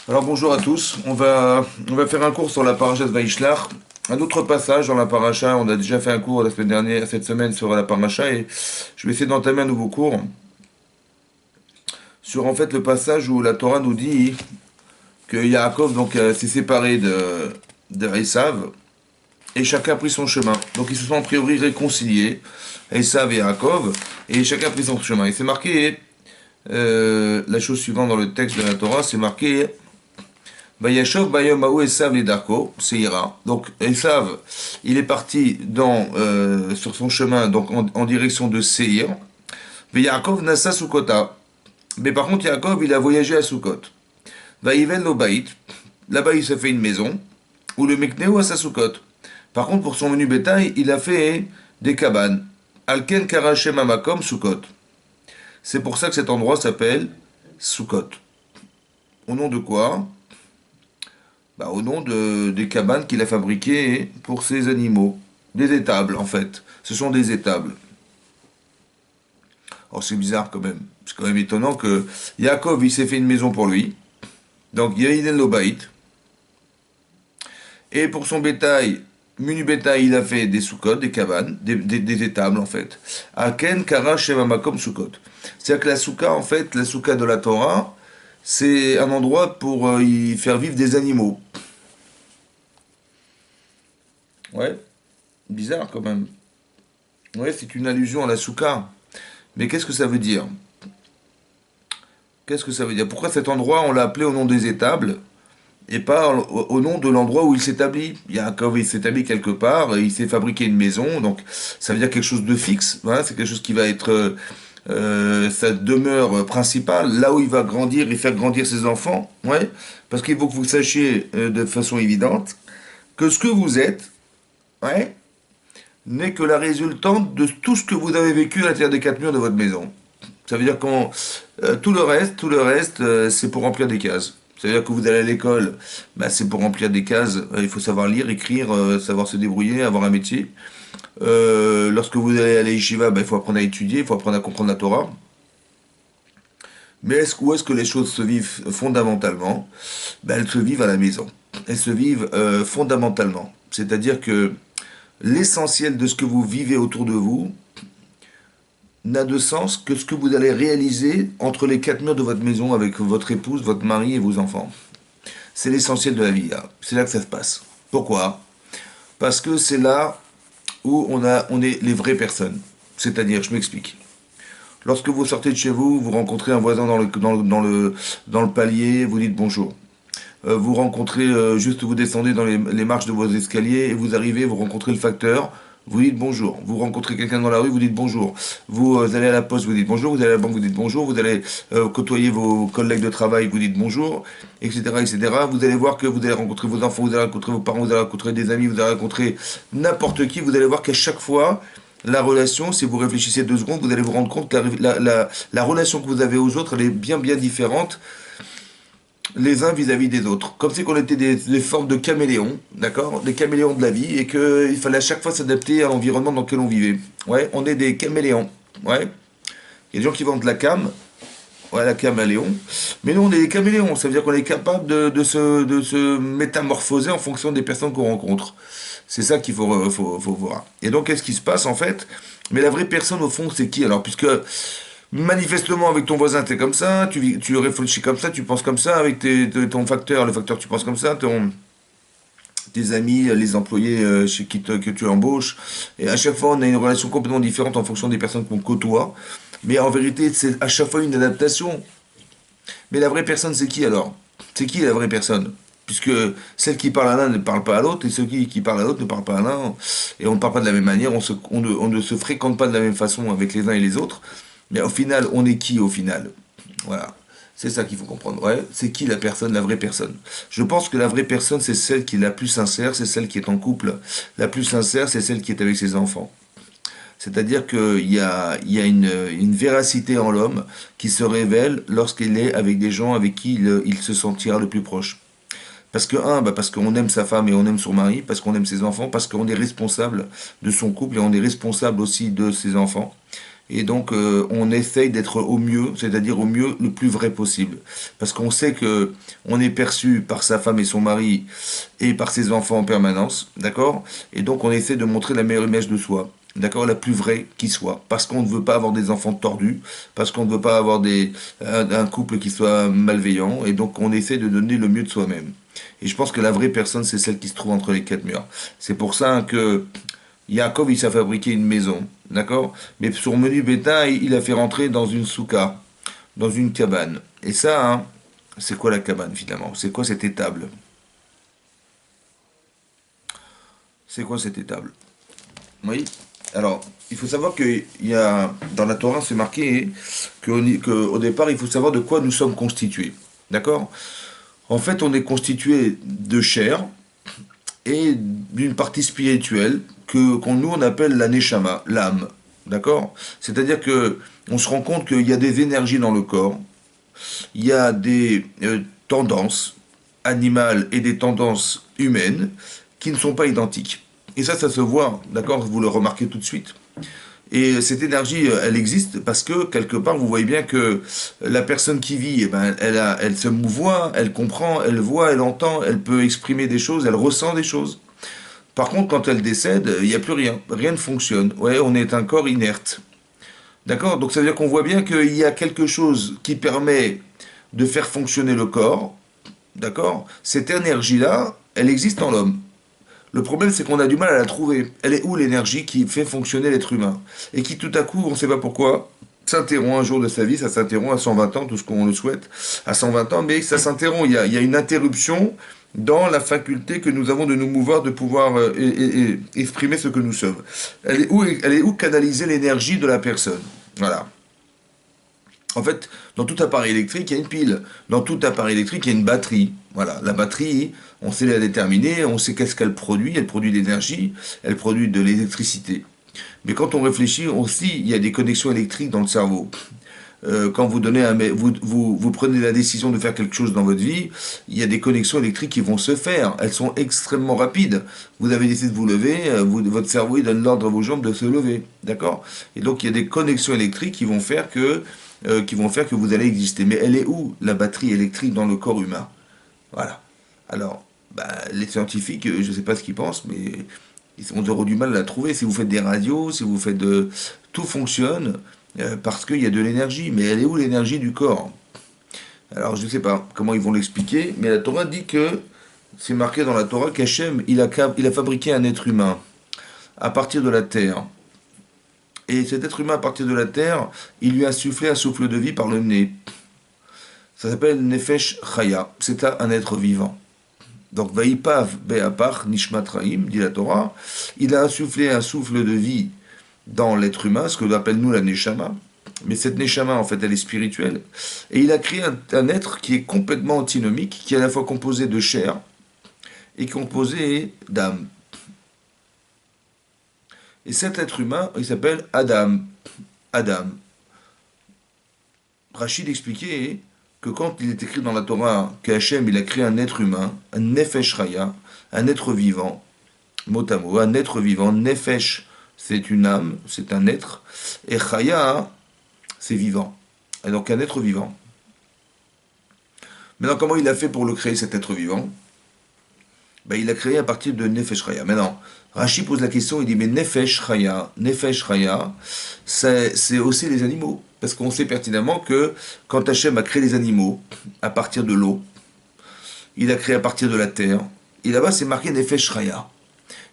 Alors bonjour à tous, on va faire un cours sur la paracha de Vaishlach. Un autre passage dans la paracha, on a déjà fait un cours la semaine dernière, cette semaine sur la paracha, et je vais essayer d'entamer un nouveau cours sur en fait le passage où la Torah nous dit que Yaakov donc s'est séparé de Esav et chacun a pris son chemin. Donc ils se sont a priori réconciliés, Esav et Yaakov, et chacun a pris son chemin. Et c'est marqué, la chose suivante dans le texte de la Torah, c'est marqué Vayashov Bayom Aou Esav les Darko, Seira. Donc Esav, il est parti sur son chemin donc en direction de Seir. Mais Yaakov Nassa Sukota. Mais par contre, Yaakov, il a voyagé à Sukkot. Vaïvel no Baït. Là-bas, il s'est fait une maison. Ou le Mekneo à sa Sukkot. Par contre, pour son menu bétail, il a fait des cabanes. Alken Karachem Amakom Sukkot. C'est pour ça que cet endroit s'appelle Sukkot. Au nom de quoi? Au nom des cabanes qu'il a fabriquées pour ses animaux. Des étables, en fait. Ce sont des étables. Oh, c'est bizarre quand même. C'est quand même étonnant que Yaakov, il s'est fait une maison pour lui. Donc, Yeridel Lobaït. Et pour son bétail, menu bétail, il a fait des soukot, des cabanes, des étables, en fait. Aken, Kara, Sheva Makom, Soukot. C'est-à-dire que la souka, en fait, la souka de la Torah, c'est un endroit pour y faire vivre des animaux. Ouais, bizarre quand même. Ouais, c'est une allusion à la souka. Mais qu'est-ce que ça veut dire? Qu'est-ce que ça veut dire? Pourquoi cet endroit, on l'a appelé au nom des étables et pas au nom de l'endroit où il s'établit? Yaakov, il s'établit quelque part, il s'est fabriqué une maison, donc ça veut dire quelque chose de fixe. Voilà, c'est quelque chose qui va être sa demeure principale, là où il va grandir et faire grandir ses enfants. Ouais, parce qu'il faut que vous sachiez de façon évidente que ce que vous êtes, ouais, n'est que la résultante de tout ce que vous avez vécu à l'intérieur des quatre murs de votre maison. Ça veut dire qu'on tout le reste, c'est pour remplir des cases. Ça veut dire que vous allez à l'école, c'est pour remplir des cases. Il faut savoir lire, écrire, savoir se débrouiller, avoir un métier. Lorsque vous allez à l'Yeshiva, il faut apprendre à étudier, il faut apprendre à comprendre la Torah. Mais où est-ce que les choses se vivent fondamentalement? Elles se vivent à la maison. Elles se vivent fondamentalement. C'est-à-dire que l'essentiel de ce que vous vivez autour de vous n'a de sens que ce que vous allez réaliser entre les quatre murs de votre maison avec votre épouse, votre mari et vos enfants. C'est l'essentiel de la vie, là. C'est là que ça se passe. Pourquoi? Parce que c'est là où on est les vraies personnes. C'est-à-dire, je m'explique. Lorsque vous sortez de chez vous, vous rencontrez un voisin dans le palier, vous dites bonjour. Vous rencontrez, juste vous descendez dans les marches de vos escaliers et vous arrivez, vous rencontrez le facteur, vous dites bonjour. Vous rencontrez quelqu'un dans la rue, vous dites bonjour. Vous allez à la poste, vous dites bonjour. Vous allez à la banque, vous dites bonjour. Vous allez côtoyer vos collègues de travail, vous dites bonjour, etc., etc. Vous allez voir que vous allez rencontrer vos enfants, vous allez rencontrer vos parents, vous allez rencontrer des amis, vous allez rencontrer n'importe qui. Vous allez voir qu'à chaque fois, la relation, si vous réfléchissez 2 secondes, vous allez vous rendre compte que la relation que vous avez aux autres, elle est bien, bien différente les uns vis-à-vis des autres. Comme si on était des formes de caméléons, d'accord? Des caméléons de la vie, et qu'il fallait à chaque fois s'adapter à l'environnement dans lequel on vivait. Ouais, on est des caméléons. Ouais. Il y a des gens qui vendent de la cam, ouais, la caméléon. Mais nous, on est des caméléons. Ça veut dire qu'on est capable de se métamorphoser en fonction des personnes qu'on rencontre. C'est ça qu'il faut voir. Et donc, qu'est-ce qui se passe, en fait? Mais la vraie personne, au fond, c'est qui alors? Puisque manifestement, avec ton voisin, t'es comme ça, tu réfléchis comme ça, tu penses comme ça, avec ton facteur, le facteur, tu penses comme ça, tes amis, les employés que tu embauches. Et à chaque fois, on a une relation complètement différente en fonction des personnes qu'on côtoie. Mais en vérité, c'est à chaque fois une adaptation. Mais la vraie personne, c'est qui alors? C'est qui la vraie personne? Puisque celle qui parle à l'un ne parle pas à l'autre, et ceux qui parlent à l'autre ne parlent pas à l'un. Et on ne parle pas de la même manière, on ne se fréquente pas de la même façon avec les uns et les autres. Mais au final, on est qui au final? Voilà. C'est ça qu'il faut comprendre. Ouais, c'est qui la personne, la vraie personne? Je pense que la vraie personne, c'est celle qui est la plus sincère, c'est celle qui est en couple. La plus sincère, c'est celle qui est avec ses enfants. C'est-à-dire qu'il y a une véracité en l'homme qui se révèle lorsqu'il est avec des gens avec qui il se sentira le plus proche. Parce que, parce qu'on aime sa femme et on aime son mari, parce qu'on aime ses enfants, parce qu'on est responsable de son couple et on est responsable aussi de ses enfants. Et donc, on essaye d'être au mieux, c'est-à-dire au mieux le plus vrai possible. Parce qu'on sait que on est perçu par sa femme et son mari et par ses enfants en permanence, d'accord? Et donc, on essaie de montrer la meilleure image de soi. D'accord, la plus vraie qui soit, parce qu'on ne veut pas avoir des enfants tordus, parce qu'on ne veut pas avoir un couple qui soit malveillant, et donc on essaie de donner le mieux de soi-même. Et je pense que la vraie personne, c'est celle qui se trouve entre les quatre murs. C'est pour ça que Yaakov, il s'est fabriqué une maison, d'accord? Mais son menu bétail, il a fait rentrer dans une souka, dans une cabane. Et ça, hein, c'est quoi la cabane finalement? C'est quoi cette étable? C'est quoi cette étable? Oui. Alors, il faut savoir qu'il y a, dans la Torah, c'est marqué qu'au départ, il faut savoir de quoi nous sommes constitués. D'accord? En fait, on est constitué de chair et d'une partie spirituelle qu'on nous on appelle la neshama, l'âme. D'accord? C'est-à-dire que on se rend compte qu'il y a des énergies dans le corps, il y a des tendances animales et des tendances humaines qui ne sont pas identiques. Et ça se voit, d'accord? Vous le remarquez tout de suite. Et cette énergie, elle existe parce que quelque part, vous voyez bien que la personne qui vit, eh ben, elle se mouvoit, elle comprend, elle voit, elle entend, elle peut exprimer des choses, elle ressent des choses. Par contre, quand elle décède, il n'y a plus rien. Rien ne fonctionne. Ouais, on est un corps inerte. D'accord? Donc ça veut dire qu'on voit bien qu'il y a quelque chose qui permet de faire fonctionner le corps. D'accord? Cette énergie-là, elle existe en l'homme. Le problème, c'est qu'on a du mal à la trouver. Elle est où l'énergie qui fait fonctionner l'être humain? Et qui tout à coup, on ne sait pas pourquoi, s'interrompt un jour de sa vie, ça s'interrompt à 120 ans, tout ce qu'on le souhaite, à 120 ans, mais ça s'interrompt. Il y a une interruption dans la faculté que nous avons de nous mouvoir, de pouvoir exprimer ce que nous sommes. Elle est où canaliser l'énergie de la personne? Voilà. En fait, dans tout appareil électrique, il y a une pile. Dans tout appareil électrique, il y a une batterie. Voilà, la batterie, on sait la déterminer, on sait qu'est-ce qu'elle produit. Elle produit de l'énergie, elle produit de l'électricité. Mais quand on réfléchit aussi, il y a des connexions électriques dans le cerveau. Quand vous prenez la décision de faire quelque chose dans votre vie, il y a des connexions électriques qui vont se faire. Elles sont extrêmement rapides. Vous avez décidé de vous lever, votre cerveau il donne l'ordre à vos jambes de se lever. D'accord? Et donc il y a des connexions électriques qui vont faire que vous allez exister. Mais elle est où, la batterie électrique dans le corps humain? Voilà. Alors, bah, les scientifiques, je ne sais pas ce qu'ils pensent, mais ils auront du mal à la trouver. Si vous faites des radios, si vous faites de... Tout fonctionne parce qu'il y a de l'énergie. Mais elle est où l'énergie du corps? Alors, je ne sais pas comment ils vont l'expliquer, mais la Torah dit que, c'est marqué dans la Torah qu'Hachem, il a fabriqué un être humain à partir de la terre. Et cet être humain à partir de la terre, il lui a soufflé un souffle de vie par le nez. Ça s'appelle Nefesh Chaya. C'est un être vivant. Donc, Vaïpav Be'apach Nishmat Raim, dit la Torah, il a insufflé un souffle de vie dans l'être humain, ce que l'on appelle nous la Neshama. Mais cette Neshama, en fait, elle est spirituelle. Et il a créé un être qui est complètement antinomique, qui est à la fois composé de chair et composé d'âme. Et cet être humain, il s'appelle Adam. Adam. Rachid expliquait que quand il est écrit dans la Torah qu'Hachem il a créé un être humain, un Nefesh Raya, un être vivant, mot à mot, un être vivant, Nefesh c'est une âme, c'est un être, et Chaya c'est vivant. Et donc un être vivant. Maintenant, comment il a fait pour le créer cet être vivant? Ben, il l'a créé à partir de Nefesh Raya. Maintenant, Rashi pose la question, il dit, mais Nefesh Raya, c'est aussi les animaux. Parce qu'on sait pertinemment que quand Hachem a créé les animaux, à partir de l'eau, il a créé à partir de la terre, et là-bas c'est marqué Nefesh Raya.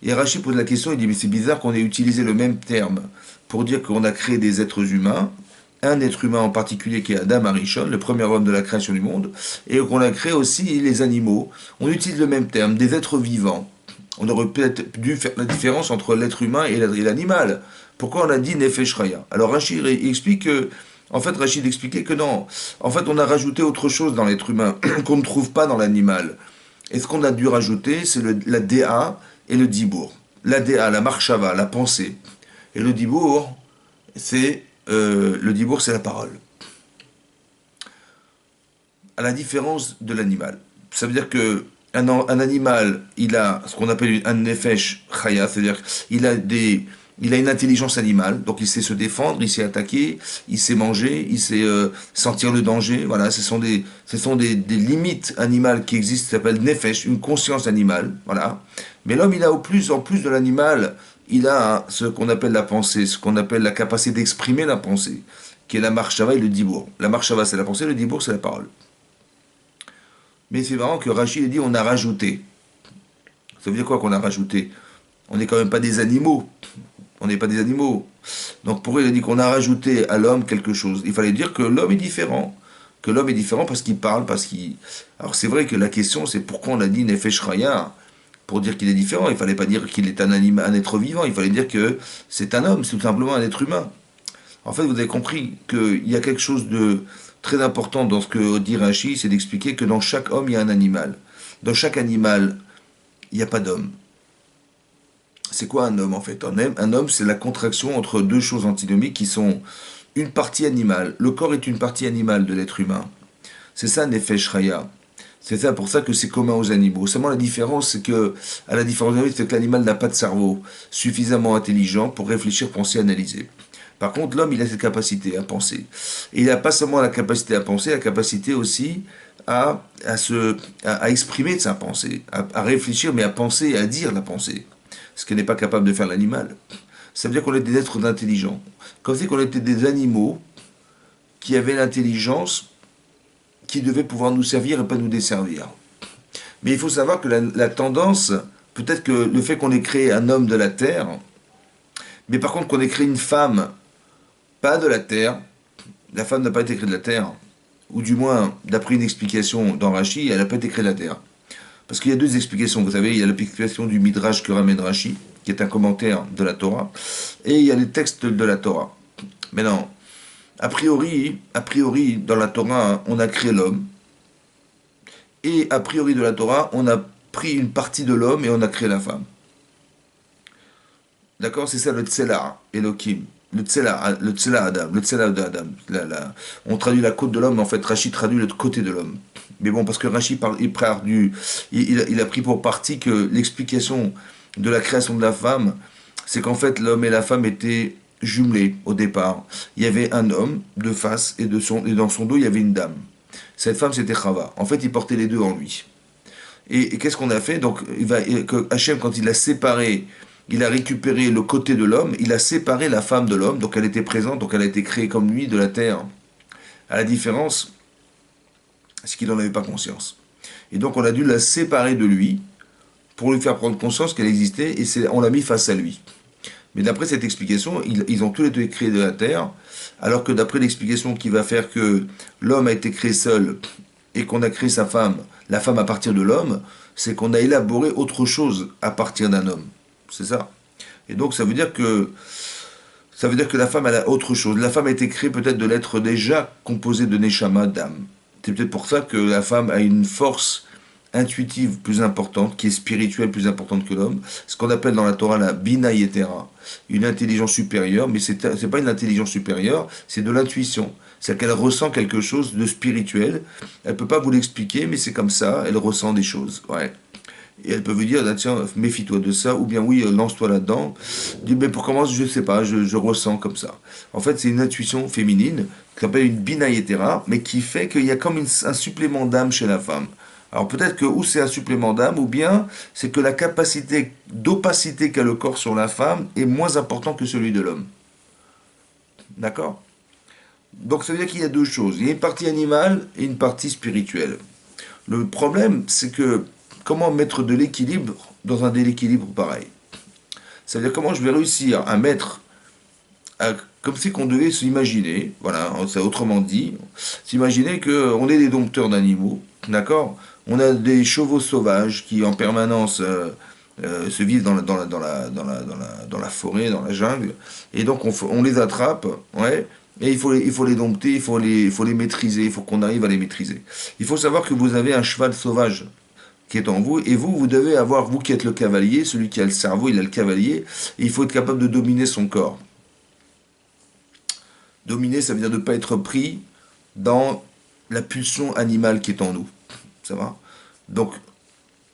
Et Rashi pose la question, il dit, mais c'est bizarre qu'on ait utilisé le même terme pour dire qu'on a créé des êtres humains, un être humain en particulier qui est Adam Arishon, le premier homme de la création du monde, et qu'on a créé aussi les animaux. On utilise le même terme, des êtres vivants. On aurait peut-être dû faire la différence entre l'être humain et l'animal. Pourquoi on a dit Nefesh Raya? Alors Rachid explique que, en fait, Rachid expliquait que non. En fait, on a rajouté autre chose dans l'être humain qu'on ne trouve pas dans l'animal. Et ce qu'on a dû rajouter, c'est la DA et le Dibour. La DA, la marshava, la pensée. Et le Dibour, c'est la parole. À la différence de l'animal. Ça veut dire que un animal, il a ce qu'on appelle un nefesh chaya, c'est-à-dire il a il a une intelligence animale, donc il sait se défendre, il sait attaquer, il sait manger, il sait sentir le danger. Voilà, ce sont des limites animales qui existent, qui s'appellent nefesh, une conscience animale. Voilà. Mais l'homme, il a en plus de l'animal, il a ce qu'on appelle la pensée, ce qu'on appelle la capacité d'exprimer la pensée, qui est la marshava et le dibour. La marshava, c'est la pensée, le dibour, c'est la parole. Mais c'est marrant que Rachid a dit on a rajouté. Ça veut dire quoi qu'on a rajouté? On n'est quand même pas des animaux. On n'est pas des animaux. Donc pour eux, il a dit qu'on a rajouté à l'homme quelque chose. Il fallait dire que l'homme est différent. Que l'homme est différent parce qu'il parle, parce qu'il... Alors c'est vrai que la question, c'est pourquoi on a dit Nefesh Raya pour dire qu'il est différent. Il fallait pas dire qu'il est un être vivant. Il fallait dire que c'est un homme, c'est tout simplement un être humain. En fait, vous avez compris qu'il y a quelque chose de très important dans ce que dit Rachid, c'est d'expliquer que dans chaque homme, il y a un animal. Dans chaque animal, il n'y a pas d'homme. C'est quoi un homme en fait? Un homme, c'est la contraction entre deux choses antinomiques qui sont une partie animale. Le corps est une partie animale de l'être humain. C'est ça, Nefesh Raya. C'est ça pour ça que c'est commun aux animaux. Seulement la différence, c'est que, à la différence de c'est que l'animal n'a pas de cerveau suffisamment intelligent pour réfléchir, penser, analyser. Par contre, l'homme, il a cette capacité à penser. Et il n'a pas seulement la capacité à penser, la capacité aussi à exprimer de sa pensée, à réfléchir, mais à penser et à dire la pensée. Ce que n'est pas capable de faire l'animal. Ça veut dire qu'on est des êtres intelligents. Comme si qu'on était des animaux qui avaient l'intelligence qui devait pouvoir nous servir et pas nous desservir. Mais il faut savoir que la tendance, peut-être que le fait qu'on ait créé un homme de la terre, mais par contre qu'on ait créé une femme pas de la terre, la femme n'a pas été créée de la terre, ou du moins, d'après une explication dans Rashi, elle n'a pas été créée de la terre. Parce qu'il y a deux explications, vous savez, il y a l'explication du Midrash que ramène Rashi, qui est un commentaire de la Torah, et il y a les textes de la Torah. Mais non, a priori, dans la Torah, on a créé l'homme, et a priori de la Torah, on a pris une partie de l'homme et on a créé la femme. D'accord? C'est ça le Tselah, Elohim. Le Tselah Adam, le Tselah d'Adam. On traduit la côte de l'homme, mais en fait, Rashi traduit le côté de l'homme. Mais bon, parce que Rashi parle, il a pris pour partie que l'explication de la création de la femme, c'est qu'en fait, l'homme et la femme étaient jumelés au départ. Il y avait un homme de face et dans son dos, il y avait une dame. Cette femme, c'était Chava. En fait, il portait les deux en lui. Et qu'est-ce qu'on a fait? Donc, Hachem, quand il a séparé, il a récupéré le côté de l'homme, il a séparé la femme de l'homme, donc elle était présente, donc elle a été créée comme lui de la terre. À la différence, c'est qu'il n'en avait pas conscience. Et donc on a dû la séparer de lui pour lui faire prendre conscience qu'elle existait et on l'a mis face à lui. Mais d'après cette explication, ils ont tous les deux été créés de la terre, alors que d'après l'explication qui va faire que l'homme a été créé seul et qu'on a créé sa femme, la femme à partir de l'homme, c'est qu'on a élaboré autre chose à partir d'un homme. C'est ça. Et donc ça veut dire que la femme elle a autre chose. La femme a été créée peut-être de l'être déjà composé de neshama, d'âme. C'est peut-être pour ça que la femme a une force intuitive plus importante, qui est spirituelle plus importante que l'homme. Ce qu'on appelle dans la Torah la bina yetera, une intelligence supérieure, mais c'est pas une intelligence supérieure, c'est de l'intuition. C'est-à-dire qu'elle ressent quelque chose de spirituel. Elle peut pas vous l'expliquer, mais c'est comme ça. Elle ressent des choses. Ouais. Et elle peut vous dire, ah, tiens, méfie-toi de ça, ou bien oui, lance-toi là-dedans. Dis, mais pour commencer, je sais pas, je ressens comme ça. En fait, c'est une intuition féminine qui s'appelle une binayetera, mais qui fait qu'il y a comme un supplément d'âme chez la femme. Alors peut-être que ou c'est un supplément d'âme, ou bien c'est que la capacité d'opacité qu'a le corps sur la femme est moins importante que celui de l'homme. D'accord? Donc ça veut dire qu'il y a deux choses. Il y a une partie animale et une partie spirituelle. Le problème, c'est que comment mettre de l'équilibre dans un déséquilibre pareil? C'est-à-dire comment je vais réussir à mettre, comme si qu'on devait s'imaginer, voilà, c'est autrement dit, s'imaginer qu'on est des dompteurs d'animaux, d'accord? On a des chevaux sauvages qui en permanence se vivent dans la forêt, dans la jungle, et donc on les attrape, ouais, et il faut les dompter, il faut les maîtriser, il faut qu'on arrive à les maîtriser. Il faut savoir que vous avez un cheval sauvage qui est en vous, et vous devez avoir, vous qui êtes le cavalier, celui qui a le cerveau, il a le cavalier, et il faut être capable de dominer son corps. Dominer, ça veut dire de ne pas être pris dans la pulsion animale qui est en nous. Ça va? Donc,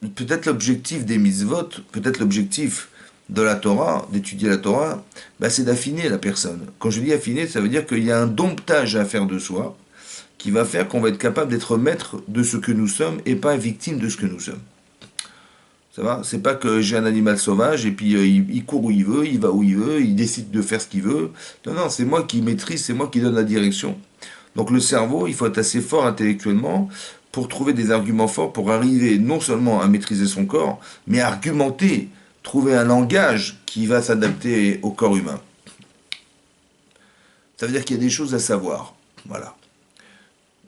peut-être l'objectif des mitzvot, peut-être l'objectif de la Torah, d'étudier la Torah, bah, c'est d'affiner la personne. Quand je dis affiner, ça veut dire qu'il y a un domptage à faire de soi qui va faire qu'on va être capable d'être maître de ce que nous sommes et pas victime de ce que nous sommes. Ça va? C'est pas que j'ai un animal sauvage et puis il court où il veut, il va où il veut, il décide de faire ce qu'il veut. Non, non, c'est moi qui maîtrise, c'est moi qui donne la direction. Donc le cerveau, il faut être assez fort intellectuellement pour trouver des arguments forts pour arriver non seulement à maîtriser son corps, mais à argumenter, trouver un langage qui va s'adapter au corps humain. Ça veut dire qu'il y a des choses à savoir. Voilà.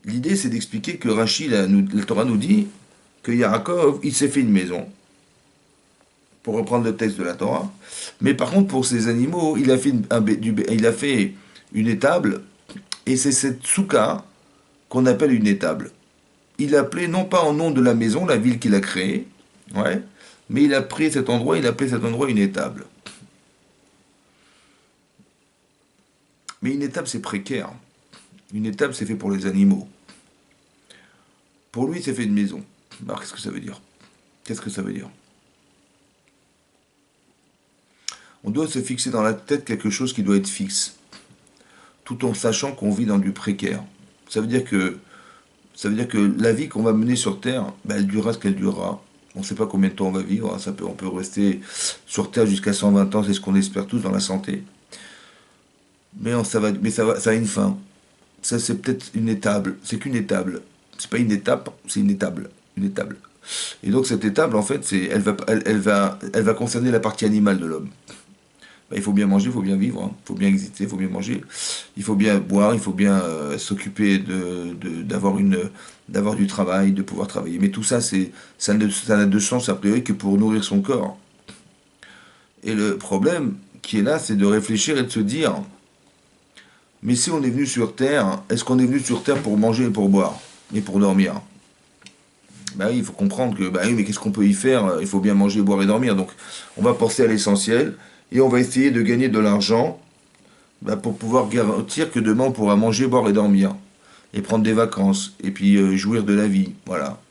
L'idée, c'est d'expliquer que Rachid, la Torah nous dit que Yaakov, il s'est fait une maison, pour reprendre le texte de la Torah. Mais par contre, pour ces animaux, il a fait une étable, et c'est cette souka qu'on appelle une étable. Il a appelé non pas en nom de la maison, la ville qu'il a créée, ouais, mais il a pris cet endroit, il a appelé cet endroit une étable. Mais une étable, c'est précaire. Une étable, c'est fait pour les animaux. Pour lui, c'est fait une maison. Alors, qu'est-ce que ça veut dire? Qu'est-ce que ça veut dire? On doit se fixer dans la tête quelque chose qui doit être fixe, tout en sachant qu'on vit dans du précaire. Ça veut dire que, ça veut dire que la vie qu'on va mener sur Terre, ben, elle durera ce qu'elle durera. On ne sait pas combien de temps on va vivre. On peut rester sur Terre jusqu'à 120 ans, c'est ce qu'on espère tous dans la santé. Ça a une fin. Ça, c'est peut-être une étable. C'est qu'une étable. C'est pas une étape, c'est une étable. Une étable. Et donc cette étable, en fait, elle va concerner la partie animale de l'homme. Ben, il faut bien manger, il faut bien vivre, hein. Il faut bien exister, il faut bien manger, il faut bien boire, il faut bien s'occuper d'avoir du travail, de pouvoir travailler. Mais tout ça, ça n'a de sens a priori que pour nourrir son corps. Et le problème qui est là, c'est de réfléchir et de se dire, mais si on est venu sur Terre, est-ce qu'on est venu sur Terre pour manger et pour boire et pour dormir? Bah oui, il faut comprendre que, bah oui, mais qu'est-ce qu'on peut y faire? Il faut bien manger, boire et dormir. Donc, on va penser à l'essentiel et on va essayer de gagner de l'argent bah, pour pouvoir garantir que demain on pourra manger, boire et dormir. Et prendre des vacances. Et puis jouir de la vie. Voilà.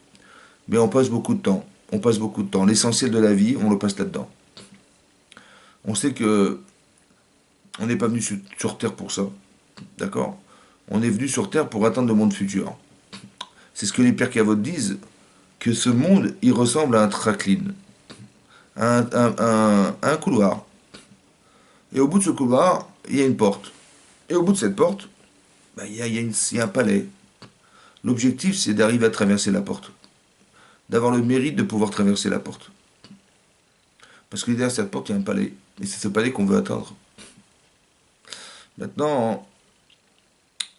Mais on passe beaucoup de temps. On passe beaucoup de temps. L'essentiel de la vie, on le passe là-dedans. On sait que on n'est pas venu sur Terre pour ça. D'accord? On est venu sur Terre pour atteindre le monde futur. C'est ce que les pères Cavotes disent, que ce monde, il ressemble à un tracline, un couloir. Et au bout de ce couloir, il y a une porte. Et au bout de cette porte, bah, il y a un palais. L'objectif, c'est d'arriver à traverser la porte. D'avoir le mérite de pouvoir traverser la porte. Parce que derrière cette porte, il y a un palais. Et c'est ce palais qu'on veut atteindre. Maintenant,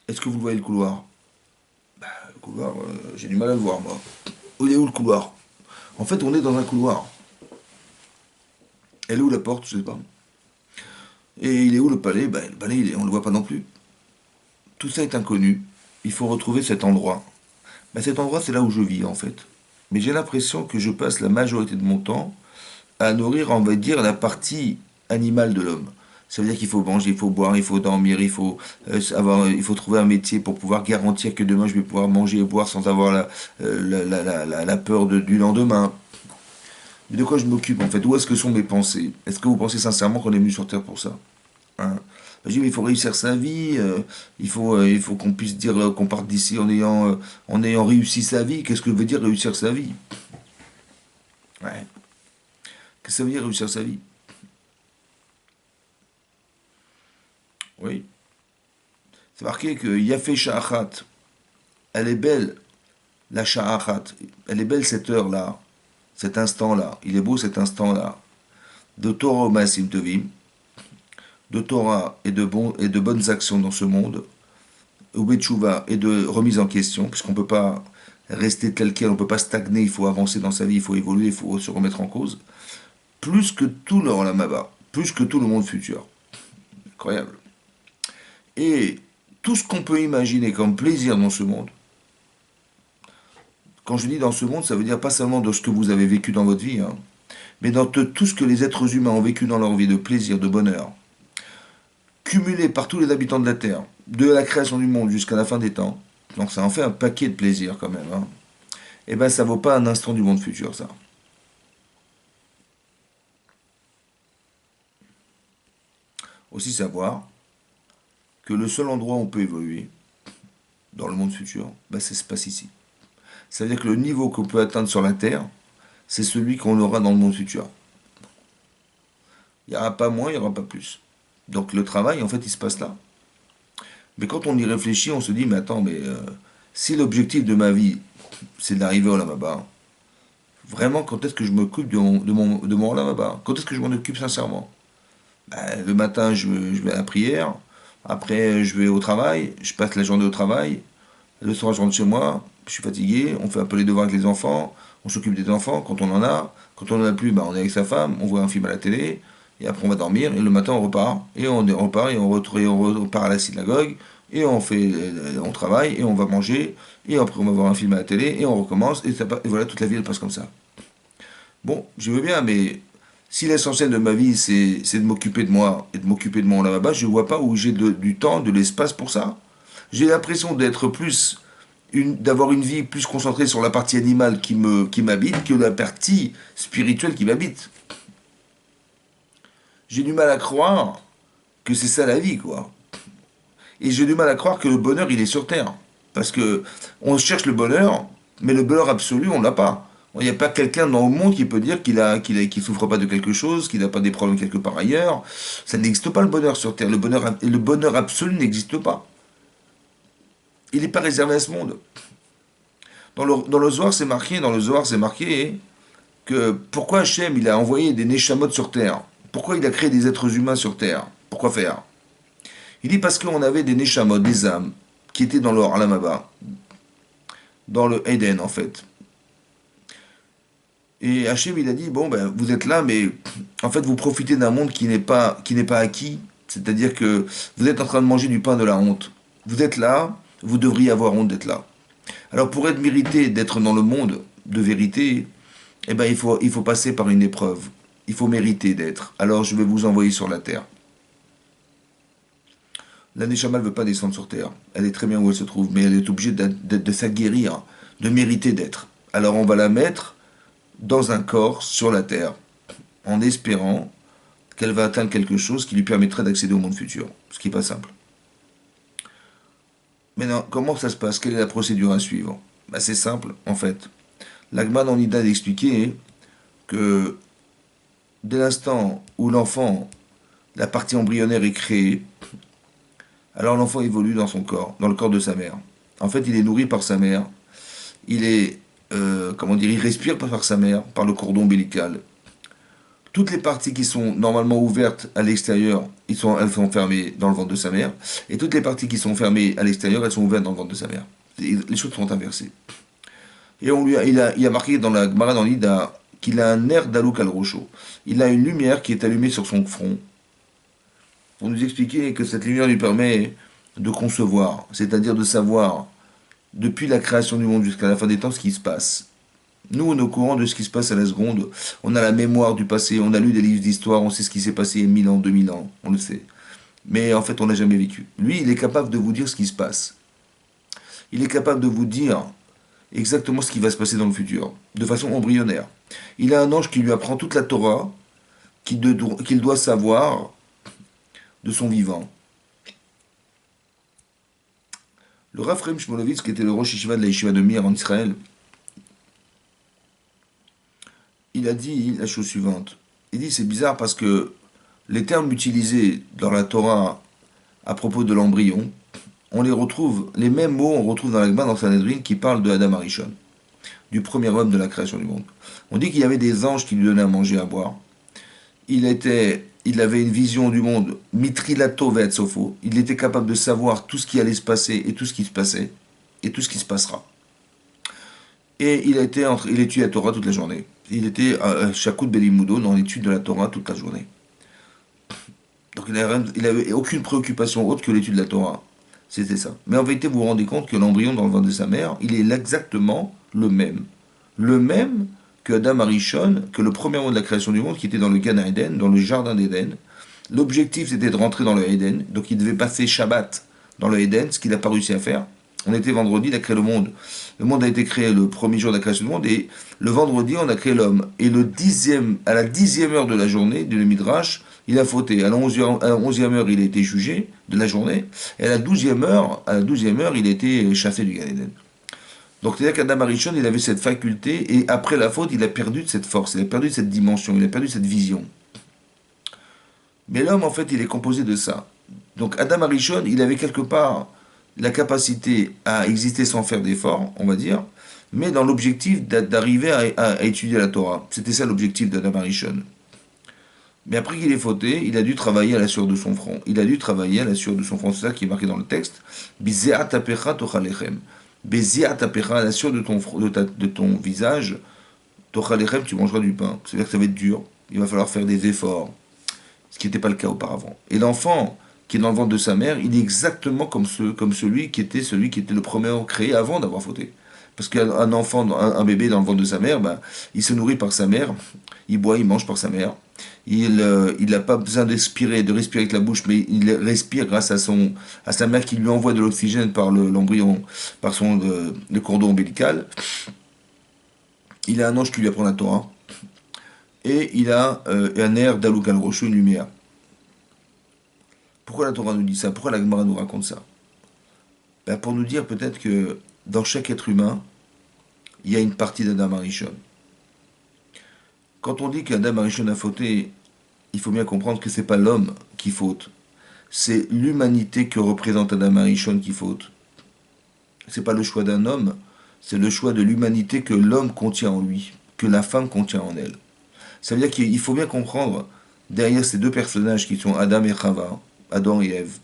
est-ce que vous voyez le couloir? Bah, le couloir, j'ai du mal à le voir, moi. Où est où le couloir? En fait, on est dans un couloir. Elle est où la porte? Je sais pas. Et il est où le palais? Bah, le palais, on ne le voit pas non plus. Tout ça est inconnu. Il faut retrouver cet endroit. Bah, cet endroit, c'est là où je vis, en fait. Mais j'ai l'impression que je passe la majorité de mon temps à nourrir, on va dire, la partie animale de l'homme. Ça veut dire qu'il faut manger, il faut boire, il faut dormir, il faut trouver un métier pour pouvoir garantir que demain je vais pouvoir manger et boire sans avoir la peur du lendemain. Mais de quoi je m'occupe en fait? Où est-ce que sont mes pensées? Est-ce que vous pensez sincèrement qu'on est venu sur Terre pour ça? Hein? Je dis, mais il faut réussir sa vie, il faut qu'on puisse dire qu'on parte d'ici en ayant réussi sa vie. Qu'est-ce que veut dire réussir sa vie? Ouais. Qu'est-ce que ça veut dire réussir sa vie? Oui. C'est marqué que Yafé Sha'achat, elle est belle, la Sha'achat. Elle est belle cette heure-là, cet instant-là. Il est beau cet instant-là. De Torah au Maasim Tovim, de Torah et de bonnes actions dans ce monde, au Betchouva et de remise en question, puisqu'on ne peut pas rester tel quel, on ne peut pas stagner, il faut avancer dans sa vie, il faut évoluer, il faut se remettre en cause. Plus que tout le Olamaba, plus que tout le monde futur. Incroyable. Et tout ce qu'on peut imaginer comme plaisir dans ce monde, quand je dis dans ce monde, ça veut dire pas seulement dans ce que vous avez vécu dans votre vie, hein, mais dans tout ce que les êtres humains ont vécu dans leur vie de plaisir, de bonheur, cumulé par tous les habitants de la Terre, de la création du monde jusqu'à la fin des temps, donc ça en fait un paquet de plaisir quand même, hein, et ben ça vaut pas un instant du monde futur, ça. aussi savoir que le seul endroit où on peut évoluer dans le monde futur, bah, ça se passe ici. Ça veut dire que le niveau qu'on peut atteindre sur la Terre, c'est celui qu'on aura dans le monde futur. Il n'y aura pas moins, il n'y aura pas plus. Donc le travail, en fait, il se passe là. Mais quand on y réfléchit, on se dit, mais attends, si l'objectif de ma vie, c'est d'arriver au Lamaba, vraiment, quand est-ce que je m'occupe de mon Lamaba? Quand est-ce que je m'en occupe sincèrement? Le matin, je vais à la prière. Après, je vais au travail. Je passe la journée au travail. Le soir, je rentre chez moi. Je suis fatigué. On fait un peu les devoirs avec les enfants. On s'occupe des enfants quand on en a. Quand on n'en a plus, bah, on est avec sa femme. On voit un film à la télé. Et après, on va dormir. Et le matin, on repart. Et on repart. Et on repart à la synagogue. Et on travaille. Et on va manger. Et après, on va voir un film à la télé. Et on recommence. Et voilà, toute la vie, elle passe comme ça. Bon, je veux bien, mais si l'essentiel de ma vie, c'est de m'occuper de moi et de m'occuper de mon là-bas, je ne vois pas où j'ai du temps, de l'espace pour ça. J'ai l'impression d'être d'avoir une vie plus concentrée sur la partie animale qui m'habite que la partie spirituelle qui m'habite. J'ai du mal à croire que c'est ça la vie, quoi. Et j'ai du mal à croire que le bonheur, il est sur Terre. Parce que on cherche le bonheur, mais le bonheur absolu, on ne l'a pas. Il n'y a pas quelqu'un dans le monde qui peut dire qu'il souffre pas de quelque chose, qu'il n'a pas des problèmes quelque part ailleurs. Ça n'existe pas le bonheur sur Terre. Le bonheur absolu n'existe pas. Il n'est pas réservé à ce monde. Dans le Zohar, c'est marqué que pourquoi Hachem, il a envoyé des Neshamot sur Terre? Pourquoi il a créé des êtres humains sur Terre? Pourquoi faire? Il dit parce qu'on avait des Neshamot, des âmes, qui étaient dans le Alamaba, dans le Eden en fait. Et Hachem, il a dit, bon, ben, vous êtes là, mais en fait, vous profitez d'un monde qui n'est pas acquis. C'est-à-dire que vous êtes en train de manger du pain de la honte. Vous êtes là, vous devriez avoir honte d'être là. Alors, pour être mérité d'être dans le monde de vérité, eh ben, il faut passer par une épreuve. Il faut mériter d'être. Alors, je vais vous envoyer sur la terre. La Neshama ne veut pas descendre sur terre. Elle est très bien où elle se trouve, mais elle est obligée de s'aguerrir, de mériter d'être. Alors, on va la mettre dans un corps sur la terre, en espérant qu'elle va atteindre quelque chose qui lui permettrait d'accéder au monde futur, ce qui n'est pas simple. Maintenant, comment ça se passe? Quelle est la procédure à suivre? C'est simple, en fait. L'Agman en Ida d'expliquer que dès l'instant où l'enfant, la partie embryonnaire est créée, alors l'enfant évolue dans son corps, dans le corps de sa mère. En fait, il est nourri par sa mère, il est, comment dire, il respire par sa mère, par le cordon ombilical. Toutes les parties qui sont normalement ouvertes à l'extérieur, elles sont fermées dans le ventre de sa mère. Et toutes les parties qui sont fermées à l'extérieur, elles sont ouvertes dans le ventre de sa mère. Les choses sont inversées. Et il a marqué dans la Gemara dans l'Ida qu'il a un air d'Alouk al-Rocho. Il a une lumière qui est allumée sur son front. Pour nous expliquer que cette lumière lui permet de concevoir, c'est-à-dire de savoir, depuis la création du monde jusqu'à la fin des temps, ce qui se passe. Nous, on est au courant de ce qui se passe à la seconde. On a la mémoire du passé, on a lu des livres d'histoire, on sait ce qui s'est passé il y a 1000 ans, 2000 ans, on le sait. Mais en fait, on n'a jamais vécu. Lui, il est capable de vous dire ce qui se passe. Il est capable de vous dire exactement ce qui va se passer dans le futur, de façon embryonnaire. Il a un ange qui lui apprend toute la Torah qu'il doit savoir de son vivant. Le Rav Chaim Shmulevitz, qui était le Rosh Yeshiva de la Yeshiva de Mir en Israël, il a dit la chose suivante. Il dit c'est bizarre parce que les termes utilisés dans la Torah à propos de l'embryon, on les retrouve, les mêmes mots on retrouve dans l'Agma, dans Sanhedrin, qui parle de Adam Arishon, du premier homme de la création du monde. On dit qu'il y avait des anges qui lui donnaient à manger, à boire. Il avait une vision du monde, mitrilato ve'etzofo. Il était capable de savoir tout ce qui allait se passer et tout ce qui se passait et tout ce qui se passera. Et il étudiait la Torah toute la journée. Il était à Shakut Belimudo dans l'étude de la Torah toute la journée. Donc il n'avait aucune préoccupation autre que l'étude de la Torah. C'était ça. Mais en vérité, vous vous rendez compte que l'embryon dans le ventre de sa mère, il est exactement le même. Le même que Adam Arishon, que le premier mot de la création du monde, qui était dans le Gan Eden, dans le jardin d'Éden. L'objectif, c'était de rentrer dans le Eden. Donc il devait passer Shabbat dans le Eden, ce qu'il n'a pas réussi à faire. On était vendredi, il a créé le monde. Le monde a été créé le premier jour de la création du monde, et le vendredi, on a créé l'homme. Et à la 10e heure de la journée, du Midrash, il a fauté. À la 11e heure, il a été jugé de la journée. Et à la 12e heure, il a été chassé du Gan Eden. Donc c'est-à-dire qu'Adam Arishon, il avait cette faculté, et après la faute, il a perdu de cette force, il a perdu de cette dimension, il a perdu de cette vision. Mais l'homme, en fait, il est composé de ça. Donc Adam Arishon, il avait quelque part la capacité à exister sans faire d'efforts, on va dire, mais dans l'objectif d'arriver à étudier la Torah. C'était ça l'objectif d'Adam Arishon. Mais après qu'il ait fauté, il a dû travailler à la sueur de son front. Il a dû travailler à la sueur de son front. C'est ça qui est marqué dans le texte. Bizeat apecha tochalechem. Bizeat apecha, à la sueur de ton visage, tochalechem, tu mangeras du pain. C'est-à-dire que ça va être dur. Il va falloir faire des efforts. Ce qui n'était pas le cas auparavant. Et l'enfant qui est dans le ventre de sa mère, il est exactement comme celui qui était le premier créé avant d'avoir fauté. Parce qu'un enfant, un bébé dans le ventre de sa mère, ben, il se nourrit par sa mère, il boit, il mange par sa mère. Il n'a pas besoin de respirer avec la bouche, mais il respire grâce à sa mère qui lui envoie de l'oxygène par l'embryon, par le cordon ombilical. Il a un ange qui lui apprend la Torah. Et il a un air d'Alouk al-Rochou, une lumière. Pourquoi la Torah nous dit ça? Pourquoi la Gemara nous raconte ça? Ben, pour nous dire peut-être que dans chaque être humain, il y a une partie d'Adam Arishon. Quand on dit qu'Adam Arishon a fauté, il faut bien comprendre que c'est pas l'homme qui faute. C'est l'humanité que représente Adam Arishon qui faute. C'est pas le choix d'un homme, c'est le choix de l'humanité que l'homme contient en lui, que la femme contient en elle. Ça veut dire qu'il faut bien comprendre, derrière ces deux personnages qui sont Adam et Chava, Adam et Ève,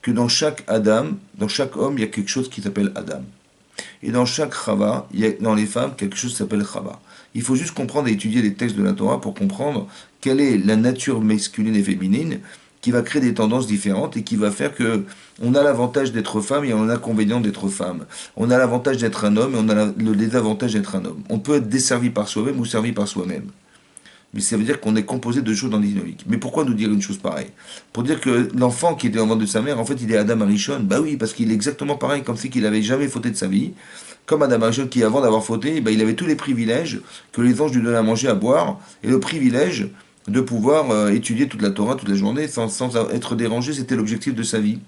que dans chaque Adam, dans chaque homme, il y a quelque chose qui s'appelle Adam. Et dans chaque Chava, il y a dans les femmes quelque chose qui s'appelle Chava. Il faut juste comprendre et étudier les textes de la Torah pour comprendre quelle est la nature masculine et féminine qui va créer des tendances différentes et qui va faire que on a l'avantage d'être femme et on a l'inconvénient d'être femme. On a l'avantage d'être un homme et on a le désavantage d'être un homme. On peut être desservi par soi-même ou servi par soi-même. Mais ça veut dire qu'on est composé de choses dans les dynamiques. Mais pourquoi nous dire une chose pareille? Pour dire que l'enfant qui était en ventre de sa mère, en fait, il est Adam Arishon. Bah oui, parce qu'il est exactement pareil, comme si qu'il n'avait jamais fauté de sa vie. Comme Adam Arishon qui, avant d'avoir fauté, bah, il avait tous les privilèges que les anges lui donnaient à manger, à boire, et le privilège de pouvoir étudier toute la Torah, toute la journée, sans être dérangé, c'était l'objectif de sa vie.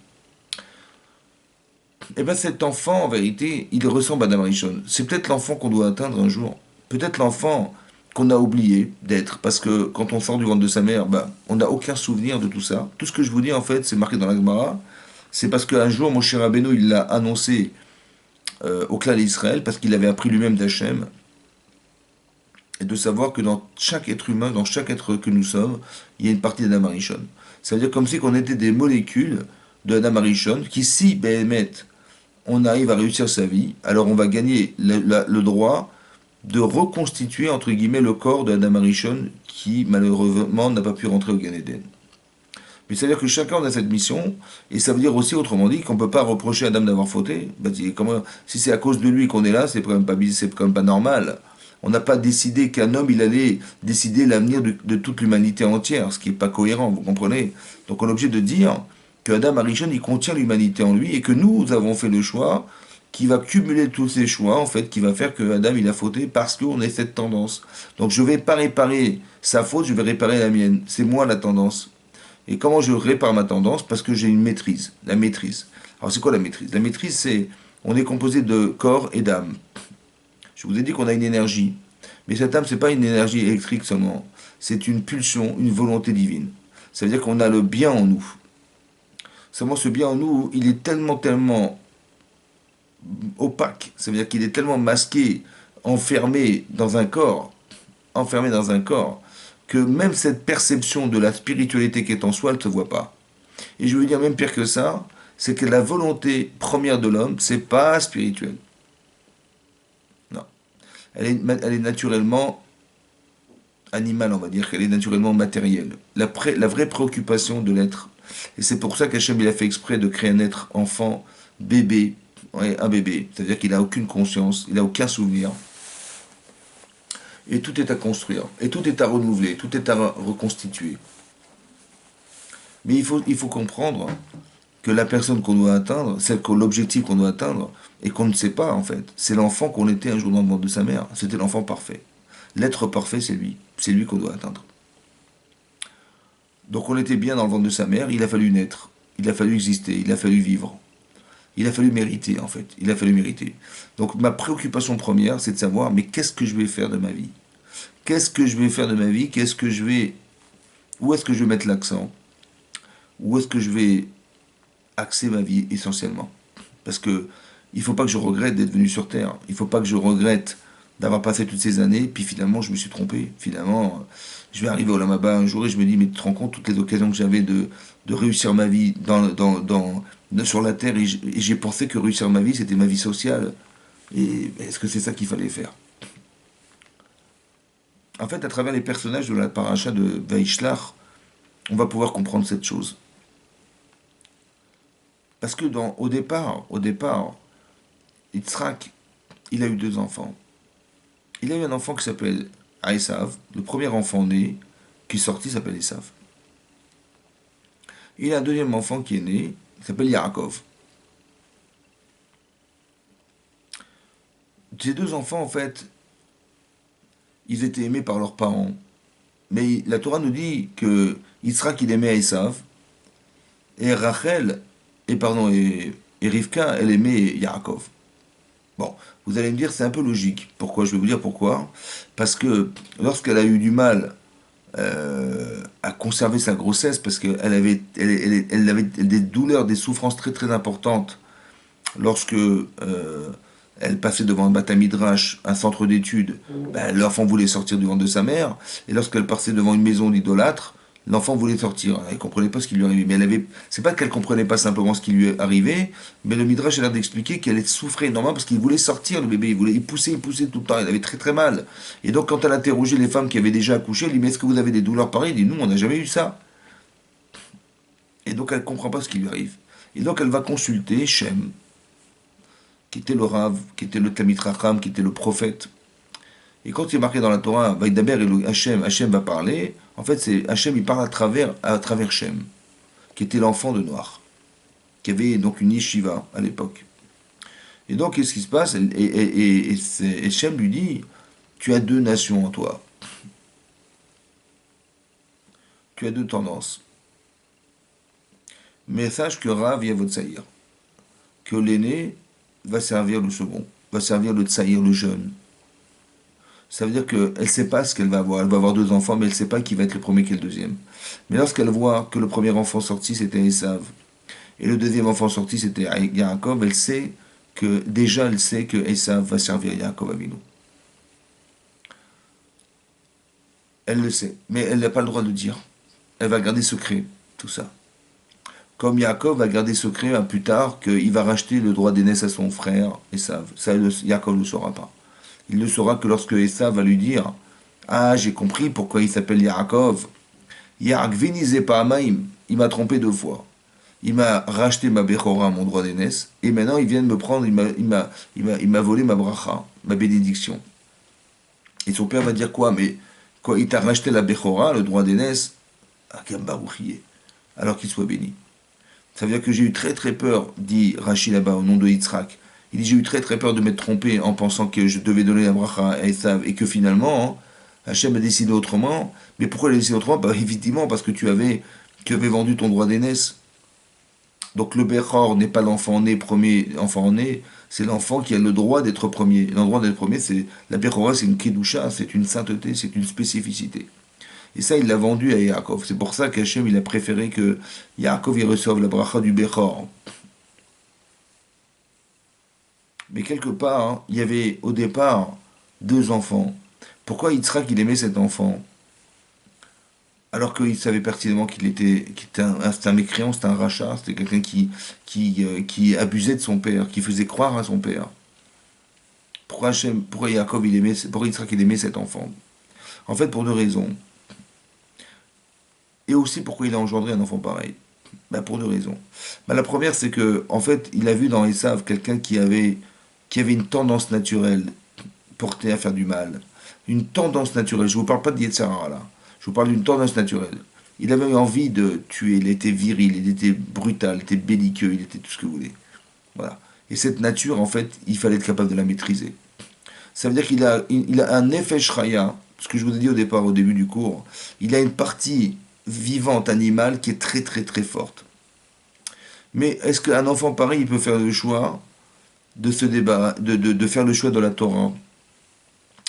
Et bien cet enfant, en vérité, il ressemble à Adam Arishon. C'est peut-être l'enfant qu'on doit atteindre un jour. Peut-être l'enfant qu'on a oublié d'être, parce que quand on sort du ventre de sa mère, bah, on n'a aucun souvenir de tout ça. Tout ce que je vous dis, en fait, c'est marqué dans la Gemara, c'est parce qu'un jour, Moshe Rabbeinu, il l'a annoncé au clan d'Israël, parce qu'il avait appris lui-même d'Hachem, et de savoir que dans chaque être humain, dans chaque être que nous sommes, il y a une partie d'Adam Arishon. Ça veut dire comme si qu'on était des molécules de Adam Arishon, qui, si, Béhémet, on arrive à réussir sa vie, alors on va gagner le droit de reconstituer, entre guillemets, le corps de Adam Arishon qui, malheureusement, n'a pas pu rentrer au Gan Eden. Mais ça veut dire que chacun a cette mission, et ça veut dire aussi, autrement dit, qu'on ne peut pas reprocher à Adam d'avoir fauté. Bah, si c'est à cause de lui qu'on est là, c'est quand même pas normal. On n'a pas décidé qu'un homme, il allait décider l'avenir de toute l'humanité entière, ce qui n'est pas cohérent, vous comprenez? Donc on est obligé de dire que Adam Arishon, il contient l'humanité en lui, et que nous avons fait le choix qui va cumuler tous ces choix, en fait, qui va faire que Adam, il a fauté parce qu'on a cette tendance. Donc je ne vais pas réparer sa faute, je vais réparer la mienne. C'est moi la tendance. Et comment je répare ma tendance? Parce que j'ai une maîtrise, la maîtrise. Alors c'est quoi la maîtrise? La maîtrise, c'est, on est composé de corps et d'âme. Je vous ai dit qu'on a une énergie. Mais cette âme, c'est pas une énergie électrique seulement. C'est une pulsion, une volonté divine. Ça veut dire qu'on a le bien en nous. Seulement ce bien en nous, il est tellement opaque. Ça veut dire qu'il est tellement masqué, enfermé dans un corps, que même cette perception de la spiritualité qui est en soi, elle ne se voit pas. Et je veux dire même pire que ça, c'est que la volonté première de l'homme, c'est pas spirituel. Non. Elle est naturellement animale, on va dire, qu'elle est naturellement matérielle. La vraie préoccupation de l'être, et c'est pour ça qu'Hachem il a fait exprès de créer un être enfant, bébé, ouais, un bébé, c'est-à-dire qu'il n'a aucune conscience, il n'a aucun souvenir. Et tout est à construire, et tout est à renouveler, tout est à reconstituer. Mais il faut comprendre que la personne qu'on doit atteindre, l'objectif qu'on doit atteindre, et qu'on ne sait pas en fait, c'est l'enfant qu'on était un jour dans le ventre de sa mère. C'était l'enfant parfait. L'être parfait, c'est lui qu'on doit atteindre. Donc on était bien dans le ventre de sa mère, il a fallu naître, il a fallu exister, il a fallu vivre. Il a fallu mériter, en fait. Il a fallu mériter. Donc ma préoccupation première, c'est de savoir, mais qu'est-ce que je vais faire de ma vie? Qu'est-ce que je vais faire de ma vie? Qu'est-ce que je vais... Où est-ce que je vais mettre l'accent? Où est-ce que je vais axer ma vie essentiellement? Parce que il faut pas que je regrette d'être venu sur Terre. Il faut pas que je regrette d'avoir passé toutes ces années, puis finalement je me suis trompé. Finalement, je vais arriver au Lamaba un jour et je me dis, mais tu te rends compte toutes les occasions que j'avais de réussir ma vie sur la Terre, et j'ai pensé que réussir ma vie, c'était ma vie sociale. Et est-ce que c'est ça qu'il fallait faire? En fait, à travers les personnages de la paracha de Vaishlach, on va pouvoir comprendre cette chose. Parce que au départ, Yitzhak, il a eu deux enfants. Il a eu un enfant qui s'appelle Esav. Le premier enfant né qui est sorti s'appelle Esav. Il a un deuxième enfant qui est né, qui s'appelle Yaakov. Ces deux enfants, en fait, ils étaient aimés par leurs parents. Mais la Torah nous dit que Yitzhak, il aimait Esav, et Rachel, et Rivka, elle aimait Yaakov. Bon, vous allez me dire, c'est un peu logique. Pourquoi? Je vais vous dire pourquoi. Parce que lorsqu'elle a eu du mal à conserver sa grossesse, parce qu'elle avait, elle avait des douleurs, des souffrances très très importantes lorsque elle passait devant un Beth Midrash, un centre d'études, ben, l'enfant voulait sortir du ventre de sa mère, et lorsqu'elle passait devant une maison d'idolâtres, l'enfant voulait sortir. Elle ne comprenait pas ce qui lui arrivait. Mais elle avait, c'est pas qu'elle comprenait pas simplement ce qui lui arrivait, mais le Midrash a l'air d'expliquer qu'elle souffrait énormément parce qu'il voulait sortir, le bébé. Il poussait tout le temps. Il avait très très mal. Et donc, quand elle interrogeait les femmes qui avaient déjà accouché, elle dit, mais est-ce que vous avez des douleurs pareilles? Elle dit, nous, on n'a jamais eu ça. Et donc, elle ne comprend pas ce qui lui arrive. Et donc, elle va consulter Shem, qui était le Rav, qui était le Talmid Racham, qui était le prophète. Et quand il est marqué dans la Torah, Vaïdaber et le Hachem va parler, en fait, c'est Hachem, il parle à travers Shem, qui était l'enfant de Noir, qui avait donc une yeshiva à l'époque. Et donc, qu'est-ce qui se passe? Et Shem lui dit, tu as deux nations en toi, tu as deux tendances. Mais sache que Rav vient votre saïr, que l'aîné va servir le second, va servir le tsaïr, le jeune. Ça veut dire qu'elle ne sait pas ce qu'elle va avoir. Elle va avoir deux enfants, mais elle ne sait pas qui va être le premier qui est le deuxième. Mais lorsqu'elle voit que le premier enfant sorti, c'était Esav, et le deuxième enfant sorti, c'était Yaakov, elle sait que, déjà, elle sait que Esav va servir Yaakov Avinu. Elle le sait, mais elle n'a pas le droit de dire. Elle va garder secret, tout ça. Comme Yaakov va garder secret plus tard qu'il va racheter le droit d'aînesse à son frère Esav. Ça, Yaakov ne le saura pas. Il ne saura que lorsque Esav va lui dire, ah, j'ai compris pourquoi il s'appelle Yaakov. Yaakvinize Pa'amaim. Il m'a trompé deux fois. Il m'a racheté ma Bechora, mon droit d'aînesse, et maintenant il vient de me prendre, il m'a volé ma bracha, ma bénédiction. Et son père va dire quoi? Mais quoi, il t'a racheté la Bechora, le droit d'aînesse, à Gambarouchier, alors qu'il soit béni. Ça veut dire que j'ai eu très très peur, dit Rachid là-bas, au nom de Yitzhak. Il dit, j'ai eu très très peur de m'être trompé en pensant que je devais donner la bracha à Esav, et que finalement, Hachem a décidé autrement. Mais pourquoi il a décidé autrement? Bah, effectivement, parce que tu avais vendu ton droit d'aînesse. Donc le Bechor n'est pas l'enfant né, premier enfant né, c'est l'enfant qui a le droit d'être premier. Et le droit d'être premier, c'est la Bechora, c'est une Kedusha, c'est une sainteté, c'est une spécificité. Et ça, il l'a vendu à Yaakov. C'est pour ça qu'Hachem, il a préféré que Yaakov, il reçoive la bracha du Bechor. Mais quelque part, hein, il y avait au départ deux enfants. Pourquoi Yitzhak, il aimait cet enfant? Alors qu'il savait pertinemment c'était un mécréant, c'était un rachat, c'était quelqu'un qui abusait de son père, qui faisait croire à son père. Pourquoi Yaakov, pourquoi Yitzhak, il aimait cet enfant? En fait, pour deux raisons. Et aussi pourquoi il a engendré un enfant pareil. Ben, pour deux raisons. Ben, la première, c'est que, en fait, il a vu dans Esav quelqu'un qui avait une tendance naturelle portée à faire du mal. Une tendance naturelle. Je ne vous parle pas de Yetzer Hara, là. Je vous parle d'une tendance naturelle. Il avait envie de tuer, il était viril, il était brutal, il était belliqueux, il était tout ce que vous voulez. Voilà. Et cette nature, en fait, il fallait être capable de la maîtriser. Ça veut dire qu'il a un effet shraya, ce que je vous ai dit au début du cours. Il a une partie vivante animale qui est très très très forte. Mais est-ce qu'un enfant pareil, il peut faire le choix de se débarrasser, de faire le choix de la Torah,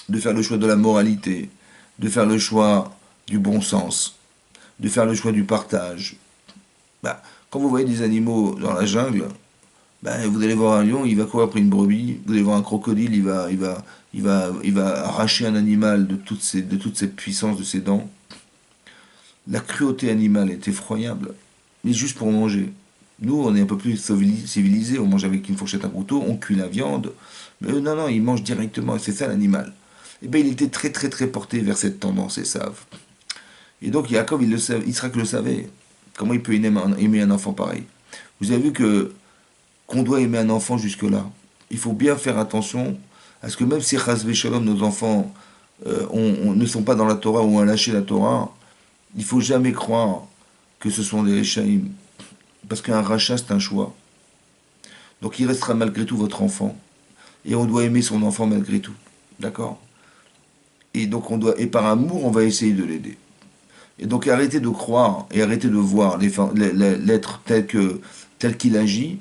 de faire le choix de la moralité, de faire le choix du bon sens, de faire le choix du partage? Bah, quand vous voyez des animaux dans la jungle, bah, vous allez voir un lion, il va courir après une brebis. Vous allez voir un crocodile, il va arracher un animal de toute cette puissance de ses dents. La cruauté animale est effroyable, mais juste pour manger. Nous, on est un peu plus civilisés, on mange avec une fourchette, un couteau, on cuit la viande. Mais eux, non, non, ils mangent directement, et c'est ça l'animal. Et bien, il était très, très, très porté vers cette tendance, et savent. Et donc, Yaakov, il le savait, Israël le savait. Comment il peut aimer un enfant pareil? Vous avez vu que qu'on doit aimer un enfant jusque-là. Il faut bien faire attention à ce que même si Chazvé Shalom, nos enfants, ne sont pas dans la Torah ou ont lâché la Torah, il faut jamais croire que ce sont des Réchaïm. Parce qu'un rachat, c'est un choix. Donc il restera malgré tout votre enfant. Et on doit aimer son enfant malgré tout. D'accord? Et donc et par amour, on va essayer de l'aider. Et donc arrêtez de croire et arrêtez de voir l'être tel qu'il agit.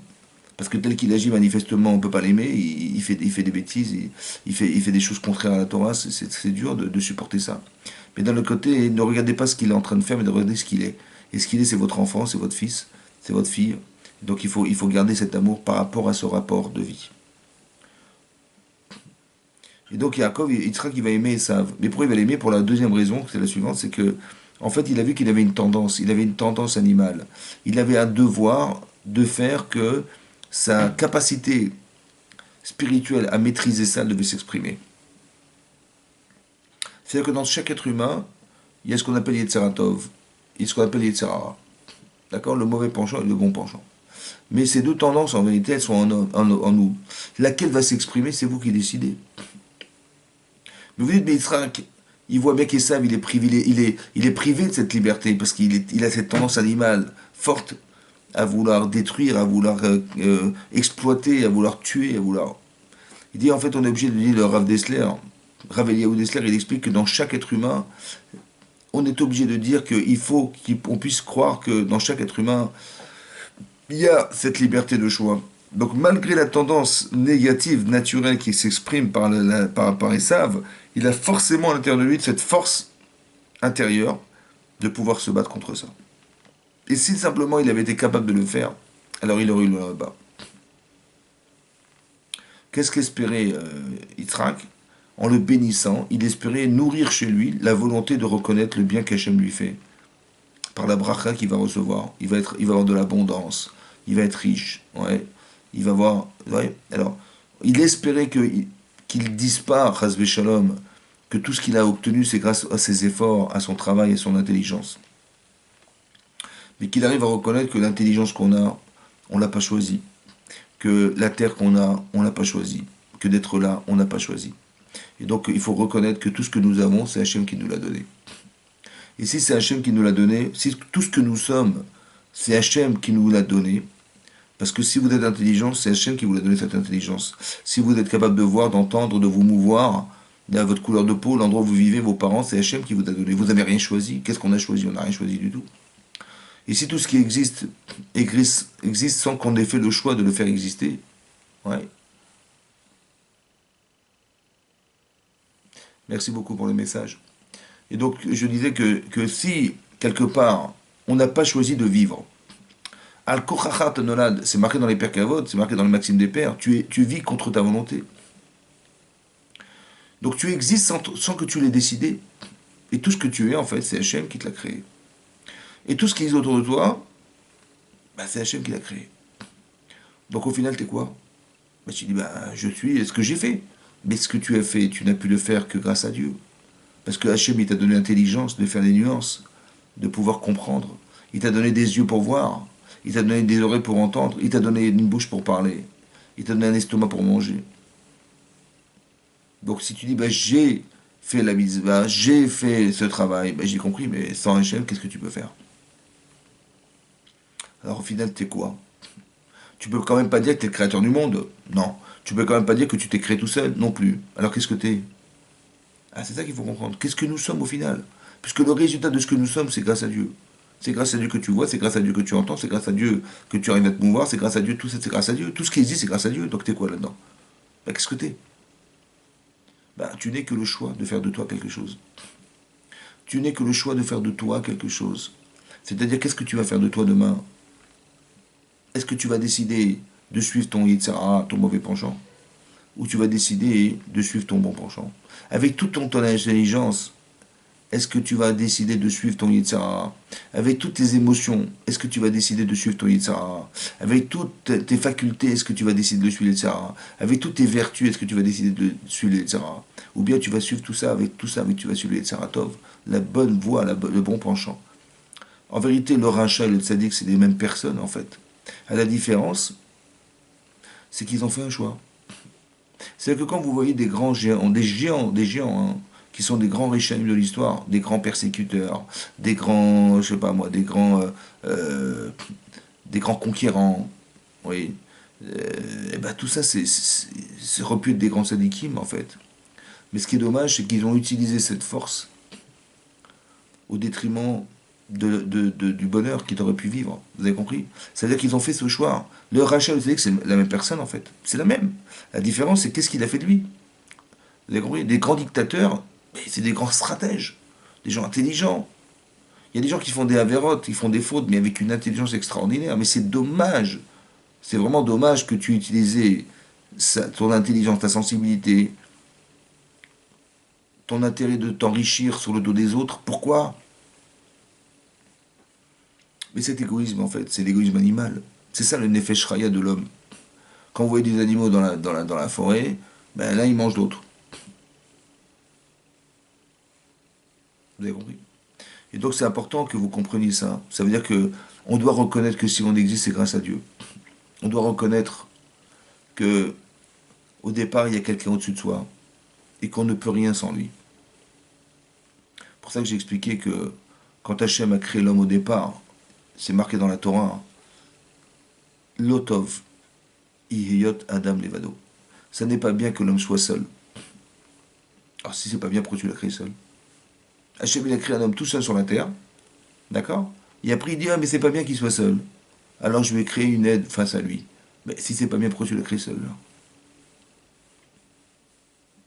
Parce que tel qu'il agit, manifestement, on ne peut pas l'aimer. Il fait des bêtises, il fait des choses contraires à la Torah. C'est dur de supporter ça. Mais d'un autre côté, ne regardez pas ce qu'il est en train de faire, mais de regarder ce qu'il est. Et ce qu'il est, c'est votre enfant, c'est votre fils, c'est votre fille. Donc il faut garder cet amour par rapport à ce rapport de vie. Et donc Yaakov, il sera qu'il va aimer Esav. Mais pourquoi il va l'aimer? Pour la deuxième raison, c'est la suivante, c'est que, en fait, il a vu qu'il avait une tendance animale. Il avait un devoir de faire que sa capacité spirituelle à maîtriser ça devait s'exprimer. C'est-à-dire que dans chaque être humain, il y a ce qu'on appelle Yetzeratov et ce qu'on appelle Yetzerara. D'accord? Le mauvais penchant et le bon penchant. Mais ces deux tendances, en vérité, elles sont en nous. Laquelle va s'exprimer, c'est vous qui décidez. Mais vous dites, mais Yitzhak, il voit bien qu'Esav, il est privé de cette liberté, parce il a cette tendance animale forte à vouloir détruire, à vouloir exploiter, à vouloir tuer, à vouloir... Il dit, en fait, on est obligé de dire le Rav Dessler, Rav Eliyahu Dessler, il explique que dans chaque être humain, on est obligé de dire qu'il faut qu'on puisse croire que dans chaque être humain, il y a cette liberté de choix. Donc malgré la tendance négative, naturelle qui s'exprime par Esav, il a forcément à l'intérieur de lui cette force intérieure de pouvoir se battre contre ça. Et si simplement il avait été capable de le faire, alors il aurait eu le là-bas. Qu'est-ce qu'espérait Yitzhak? En le bénissant, il espérait nourrir chez lui la volonté de reconnaître le bien qu'Hachem lui fait. Par la bracha qu'il va recevoir. Il va avoir de l'abondance. Il va être riche. Ouais. Il va avoir... Ouais. Alors, il espérait qu'il dise pas, Chazvé Shalom, que tout ce qu'il a obtenu, c'est grâce à ses efforts, à son travail et son intelligence. Mais qu'il arrive à reconnaître que l'intelligence qu'on a, on l'a pas choisie. Que la terre qu'on a, on l'a pas choisie. Que d'être là, on n'a pas choisi. Et donc, il faut reconnaître que tout ce que nous avons, c'est Hachem qui nous l'a donné. Et si c'est Hachem qui nous l'a donné, si tout ce que nous sommes, c'est Hachem qui nous l'a donné, parce que si vous êtes intelligent, c'est Hachem qui vous a donné cette intelligence. Si vous êtes capable de voir, d'entendre, de vous mouvoir, à votre couleur de peau, l'endroit où vous vivez, vos parents, c'est Hachem qui vous a donné. Vous n'avez rien choisi. Qu'est-ce qu'on a choisi? On n'a rien choisi du tout. Et si tout ce qui existe sans qu'on ait fait le choix de le faire exister, ouais. Merci beaucoup pour le message. Et donc, je disais que si, quelque part, on n'a pas choisi de vivre, Al Kochachat Nolad, c'est marqué dans les Pères Kavod, c'est marqué dans les Maximes des Pères, tu vis contre ta volonté. Donc tu existes sans que tu l'aies décidé. Et tout ce que tu es, en fait, c'est Hachem qui te l'a créé. Et tout ce qui est autour de toi, bah, c'est Hachem qui l'a créé. Donc au final, t'es quoi? Bah, tu dis, bah, je suis ce que j'ai fait. Mais ce que tu as fait, tu n'as pu le faire que grâce à Dieu. Parce que Hachem, il t'a donné l'intelligence de faire des nuances, de pouvoir comprendre. Il t'a donné des yeux pour voir. Il t'a donné des oreilles pour entendre. Il t'a donné une bouche pour parler. Il t'a donné un estomac pour manger. Donc si tu dis, bah, j'ai fait la mitzvah, j'ai fait ce travail, bah, j'ai compris, mais sans Hachem, qu'est-ce que tu peux faire? Alors au final, t'es quoi? Tu peux quand même pas dire que t'es le créateur du monde. Non. Tu peux quand même pas dire que tu t'es créé tout seul. Non plus. Alors qu'est-ce que t'es? Ah, c'est ça qu'il faut comprendre. Qu'est-ce que nous sommes au final? Puisque le résultat de ce que nous sommes, c'est grâce à Dieu. C'est grâce à Dieu que tu vois, c'est grâce à Dieu que tu entends, c'est grâce à Dieu que tu arrives à te mouvoir, c'est grâce à Dieu, tout ça, c'est grâce à Dieu. Tout ce qui existe, c'est grâce à Dieu. Donc t'es quoi là-dedans? Bah, qu'est-ce que t'es? Bah, tu n'es que le choix de faire de toi quelque chose. Tu n'es que le choix de faire de toi quelque chose. C'est-à-dire, qu'est-ce que tu vas faire de toi demain? Est-ce que tu vas décider de suivre ton Yitzhara, ton mauvais penchant? Ou tu vas décider de suivre ton bon penchant? Avec toute ton intelligence, est-ce que tu vas décider de suivre ton Yitzhara? Avec toutes tes émotions, est-ce que tu vas décider de suivre ton Yitzhara? Avec toutes tes facultés, est-ce que tu vas décider de suivre le Yitzhara? Avec toutes tes vertus, est-ce que tu vas décider de suivre le Yitzhara? Ou bien tu vas suivre tout ça, avec tu vas suivre le Yitzhara Tov, la bonne voie, le bon penchant. En vérité, le Racha et le Tzaddik, c'est les mêmes personnes, en fait. À la différence, c'est qu'ils ont fait un choix. C'est que quand vous voyez des géants, hein, qui sont des grands riches de l'histoire, des grands persécuteurs, des grands, je sais pas moi, euh, des grands conquérants, oui, et ben tout ça, c'est repu être des grands sadikim, en fait. Mais ce qui est dommage, c'est qu'ils ont utilisé cette force au détriment du bonheur qu'ils auraient pu vivre. Vous avez compris? C'est-à-dire qu'ils ont fait ce choix. Le Rachel, vous savez que c'est la même personne, en fait. C'est la même. La différence, c'est qu'est-ce qu'il a fait de lui? Vous avez compris? Des grands dictateurs, c'est des grands stratèges, des gens intelligents. Il y a des gens qui font des avérotes, qui font des fautes, mais avec une intelligence extraordinaire. Mais c'est dommage. C'est vraiment dommage que tu aies utilisé ton intelligence, ta sensibilité, ton intérêt de t'enrichir sur le dos des autres. Pourquoi? Mais cet égoïsme, en fait, c'est l'égoïsme animal. C'est ça le nefesh raya de l'homme. Quand vous voyez des animaux dans la forêt, ben là, ils mangent d'autres. Vous avez compris? Et donc, c'est important que vous compreniez ça. Ça veut dire que on doit reconnaître que si on existe, c'est grâce à Dieu. On doit reconnaître que au départ, il y a quelqu'un au-dessus de soi et qu'on ne peut rien sans lui. C'est pour ça que j'ai expliqué que quand Hachem a créé l'homme au départ, c'est marqué dans la Torah, hein, Lotov, Ihiyot Adam Levado. Ça n'est pas bien que l'homme soit seul. Alors si c'est pas bien, pourquoi tu l'as créé seul? Hachem il a créé un homme tout seul sur la terre, d'accord? Et après il dit, ah mais c'est pas bien qu'il soit seul. Alors je vais créer une aide face à lui. Mais si c'est pas bien, pourquoi tu l'as créé seul là?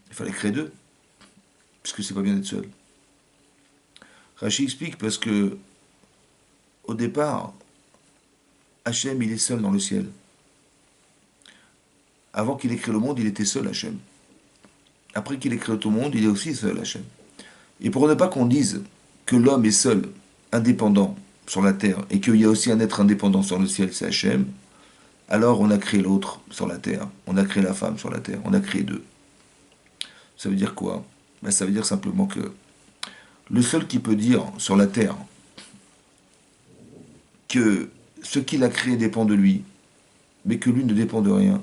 Il fallait créer deux, puisque c'est pas bien d'être seul. Rachid explique parce que au départ, Hachem il est seul dans le ciel. Avant qu'il ait créé le monde, il était seul Hachem. Après qu'il ait créé tout le monde, il est aussi seul Hachem. Et pour ne pas qu'on dise que l'homme est seul, indépendant sur la terre, et qu'il y a aussi un être indépendant sur le ciel, c'est Hachem, alors on a créé l'autre sur la terre, on a créé la femme sur la terre, on a créé deux. Ça veut dire quoi? Ben, ça veut dire simplement que le seul qui peut dire sur la terre que ce qu'il a créé dépend de lui, mais que lui ne dépend de rien,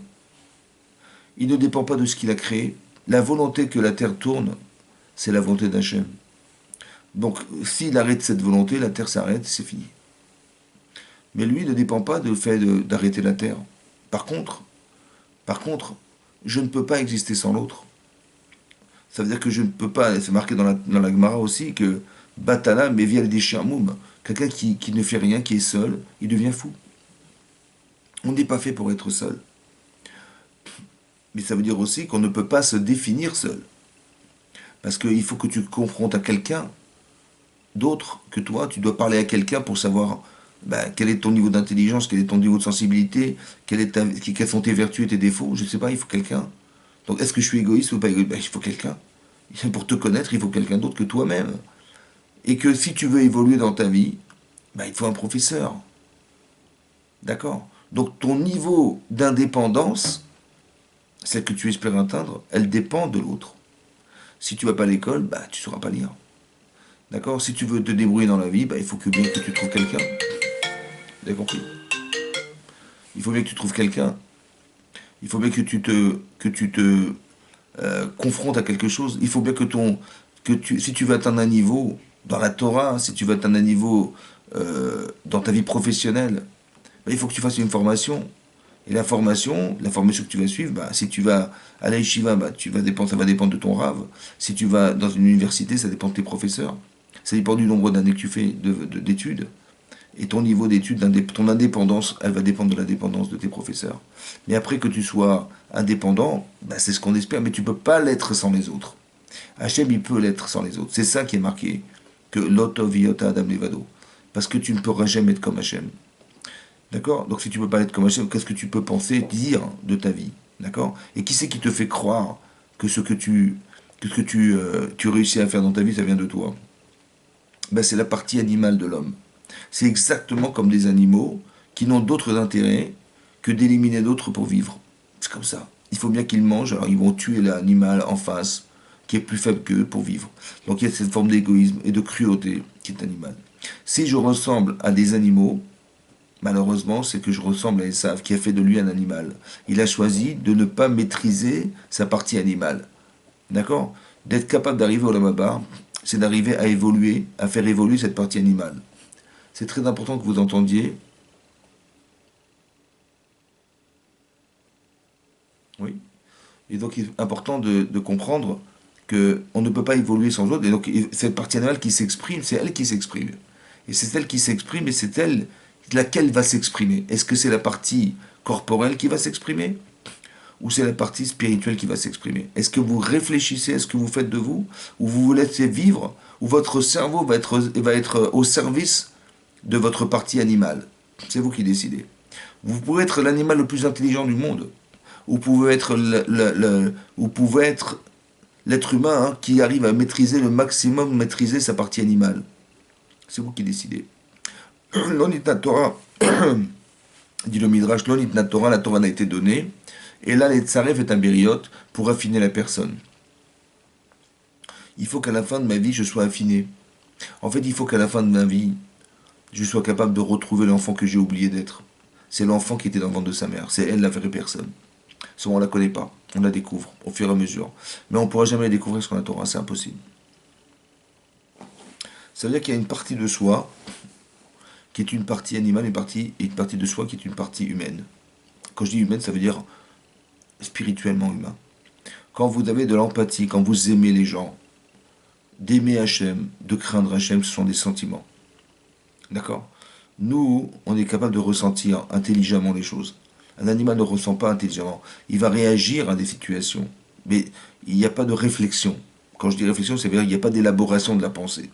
il ne dépend pas de ce qu'il a créé. La volonté que la terre tourne, c'est la volonté d'Hachem. Donc, s'il arrête cette volonté, la terre s'arrête, c'est fini. Mais lui ne dépend pas du fait d'arrêter la terre. Par contre, par contre, je ne peux pas exister sans l'autre. Ça veut dire que je ne peux pas, c'est marqué dans la Gemara aussi, que Batala Mevial Deshiamoum, quelqu'un qui ne fait rien, qui est seul, il devient fou. On n'est pas fait pour être seul. Mais ça veut dire aussi qu'on ne peut pas se définir seul. Parce qu'il faut que tu te confrontes à quelqu'un d'autre que toi. Tu dois parler à quelqu'un pour savoir ben, quel est ton niveau d'intelligence, quel est ton niveau de sensibilité, quelles sont tes vertus et tes défauts. Je ne sais pas, il faut quelqu'un. Donc est-ce que je suis égoïste ou pas égoïste? Ben, il faut quelqu'un. Pour te connaître, il faut quelqu'un d'autre que toi-même. Et que si tu veux évoluer dans ta vie, ben, il faut un professeur. D'accord? Donc ton niveau d'indépendance, celle que tu espères atteindre, elle dépend de l'autre. Si tu vas pas à l'école, bah, tu ne sauras pas lire. D'accord? Si tu veux te débrouiller dans la vie, bah, il faut bien que tu trouves quelqu'un. Vous avez compris? Il faut bien que tu trouves quelqu'un. Il faut bien que tu te confrontes à quelque chose. Il faut bien si tu veux atteindre un niveau dans la Torah, si tu veux atteindre un niveau dans ta vie professionnelle, bah, il faut que tu fasses une formation. Et la formation que tu vas suivre, bah, si tu vas à la yeshiva, bah, ça va dépendre de ton rave. Si tu vas dans une université, ça dépend de tes professeurs. Ça dépend du nombre d'années que tu fais d'études. Et ton niveau d'études, ton indépendance, elle va dépendre de l'indépendance de tes professeurs. Mais après que tu sois indépendant, bah, c'est ce qu'on espère, mais tu peux pas l'être sans les autres. Hachem, il peut l'être sans les autres. C'est ça qui est marqué, que Loto Viota Adam Levado. Parce que tu ne pourras jamais être comme Hachem. D'accord? Donc si tu ne peux pas être comme Hachem, qu'est-ce que tu peux penser, dire de ta vie? D'accord? Et qui c'est qui te fait croire que tu réussis à faire dans ta vie, ça vient de toi? Ben, c'est la partie animale de l'homme. C'est exactement comme des animaux qui n'ont d'autres intérêts que d'éliminer d'autres pour vivre. C'est comme ça. Il faut bien qu'ils mangent, alors ils vont tuer l'animal en face, qui est plus faible qu'eux pour vivre. Donc il y a cette forme d'égoïsme et de cruauté qui est animale. Si je ressemble à des animaux, malheureusement, c'est que je ressemble à Esav, qui a fait de lui un animal. Il a choisi de ne pas maîtriser sa partie animale. D'accord? D'être capable d'arriver au Lamaba, c'est d'arriver à évoluer, à faire évoluer cette partie animale. C'est très important que vous entendiez. Oui. Et donc, il est important de comprendre qu'on ne peut pas évoluer sans autre. Et donc, cette partie animale qui s'exprime, c'est elle qui s'exprime. Et c'est elle qui s'exprime et c'est elle laquelle va s'exprimer. Est-ce que c'est la partie corporelle qui va s'exprimer ou c'est la partie spirituelle qui va s'exprimer? Est-ce que vous réfléchissez à ce que vous faites de vous ou vous vous laissez vivre ou votre cerveau va être au service de votre partie animale? C'est vous qui décidez. Vous pouvez être l'animal le plus intelligent du monde. Vous pouvez être vous pouvez être l'être humain qui arrive à maîtriser le maximum, maîtriser sa partie animale. C'est vous qui décidez. L'onitna Torah, dit le Midrash, l'onitna Torah, la Torah n'a été donnée. Et là, les tsaref est un bériot pour affiner la personne. Il faut qu'à la fin de ma vie, je sois affiné. En fait, il faut qu'à la fin de ma vie, je sois capable de retrouver l'enfant que j'ai oublié d'être. C'est l'enfant qui était dans le ventre de sa mère. C'est elle la vraie personne. Ça, on ne la connaît pas. On la découvre au fur et à mesure. Mais on ne pourra jamais la découvrir ce qu'on a Torah. C'est impossible. Ça veut dire qu'il y a une partie de soi qui est une partie animale et une partie de soi qui est une partie humaine. Quand je dis humaine, ça veut dire spirituellement humain. Quand vous avez de l'empathie, quand vous aimez les gens, d'aimer Hachem, de craindre Hachem, ce sont des sentiments. D'accord? Nous, on est capable de ressentir intelligemment les choses. Un animal ne ressent pas intelligemment. Il va réagir à des situations. Mais il n'y a pas de réflexion. Quand je dis réflexion, c'est-à-dire qu'il n'y a pas d'élaboration de la pensée.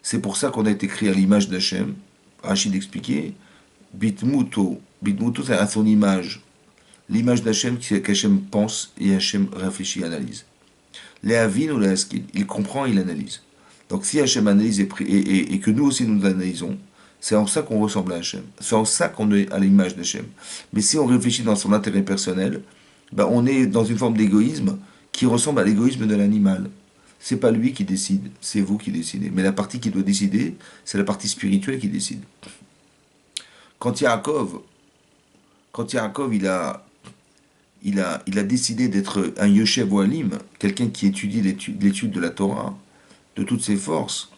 C'est pour ça qu'on a été créé à l'image d'Hachem. Rachid expliquait, Bitmuto. Bitmuto, c'est à son image. L'image d'Hachem qu'Hachem pense et Hachem réfléchit et analyse. Léavin ou Léaskil, il comprend et il analyse. Donc si Hachem analyse et que nous aussi nous analysons, c'est en ça qu'on ressemble à Hachem. C'est en ça qu'on est à l'image d'Hachem. Mais si on réfléchit dans son intérêt personnel, ben on est dans une forme d'égoïsme qui ressemble à l'égoïsme de l'animal. C'est pas lui qui décide, c'est vous qui décidez. Mais la partie qui doit décider, c'est la partie spirituelle qui décide. Quand Yaakov, il a décidé d'être un Yoshev Ohalim, quelqu'un qui étudie l'étude de la Torah, de toutes ses forces,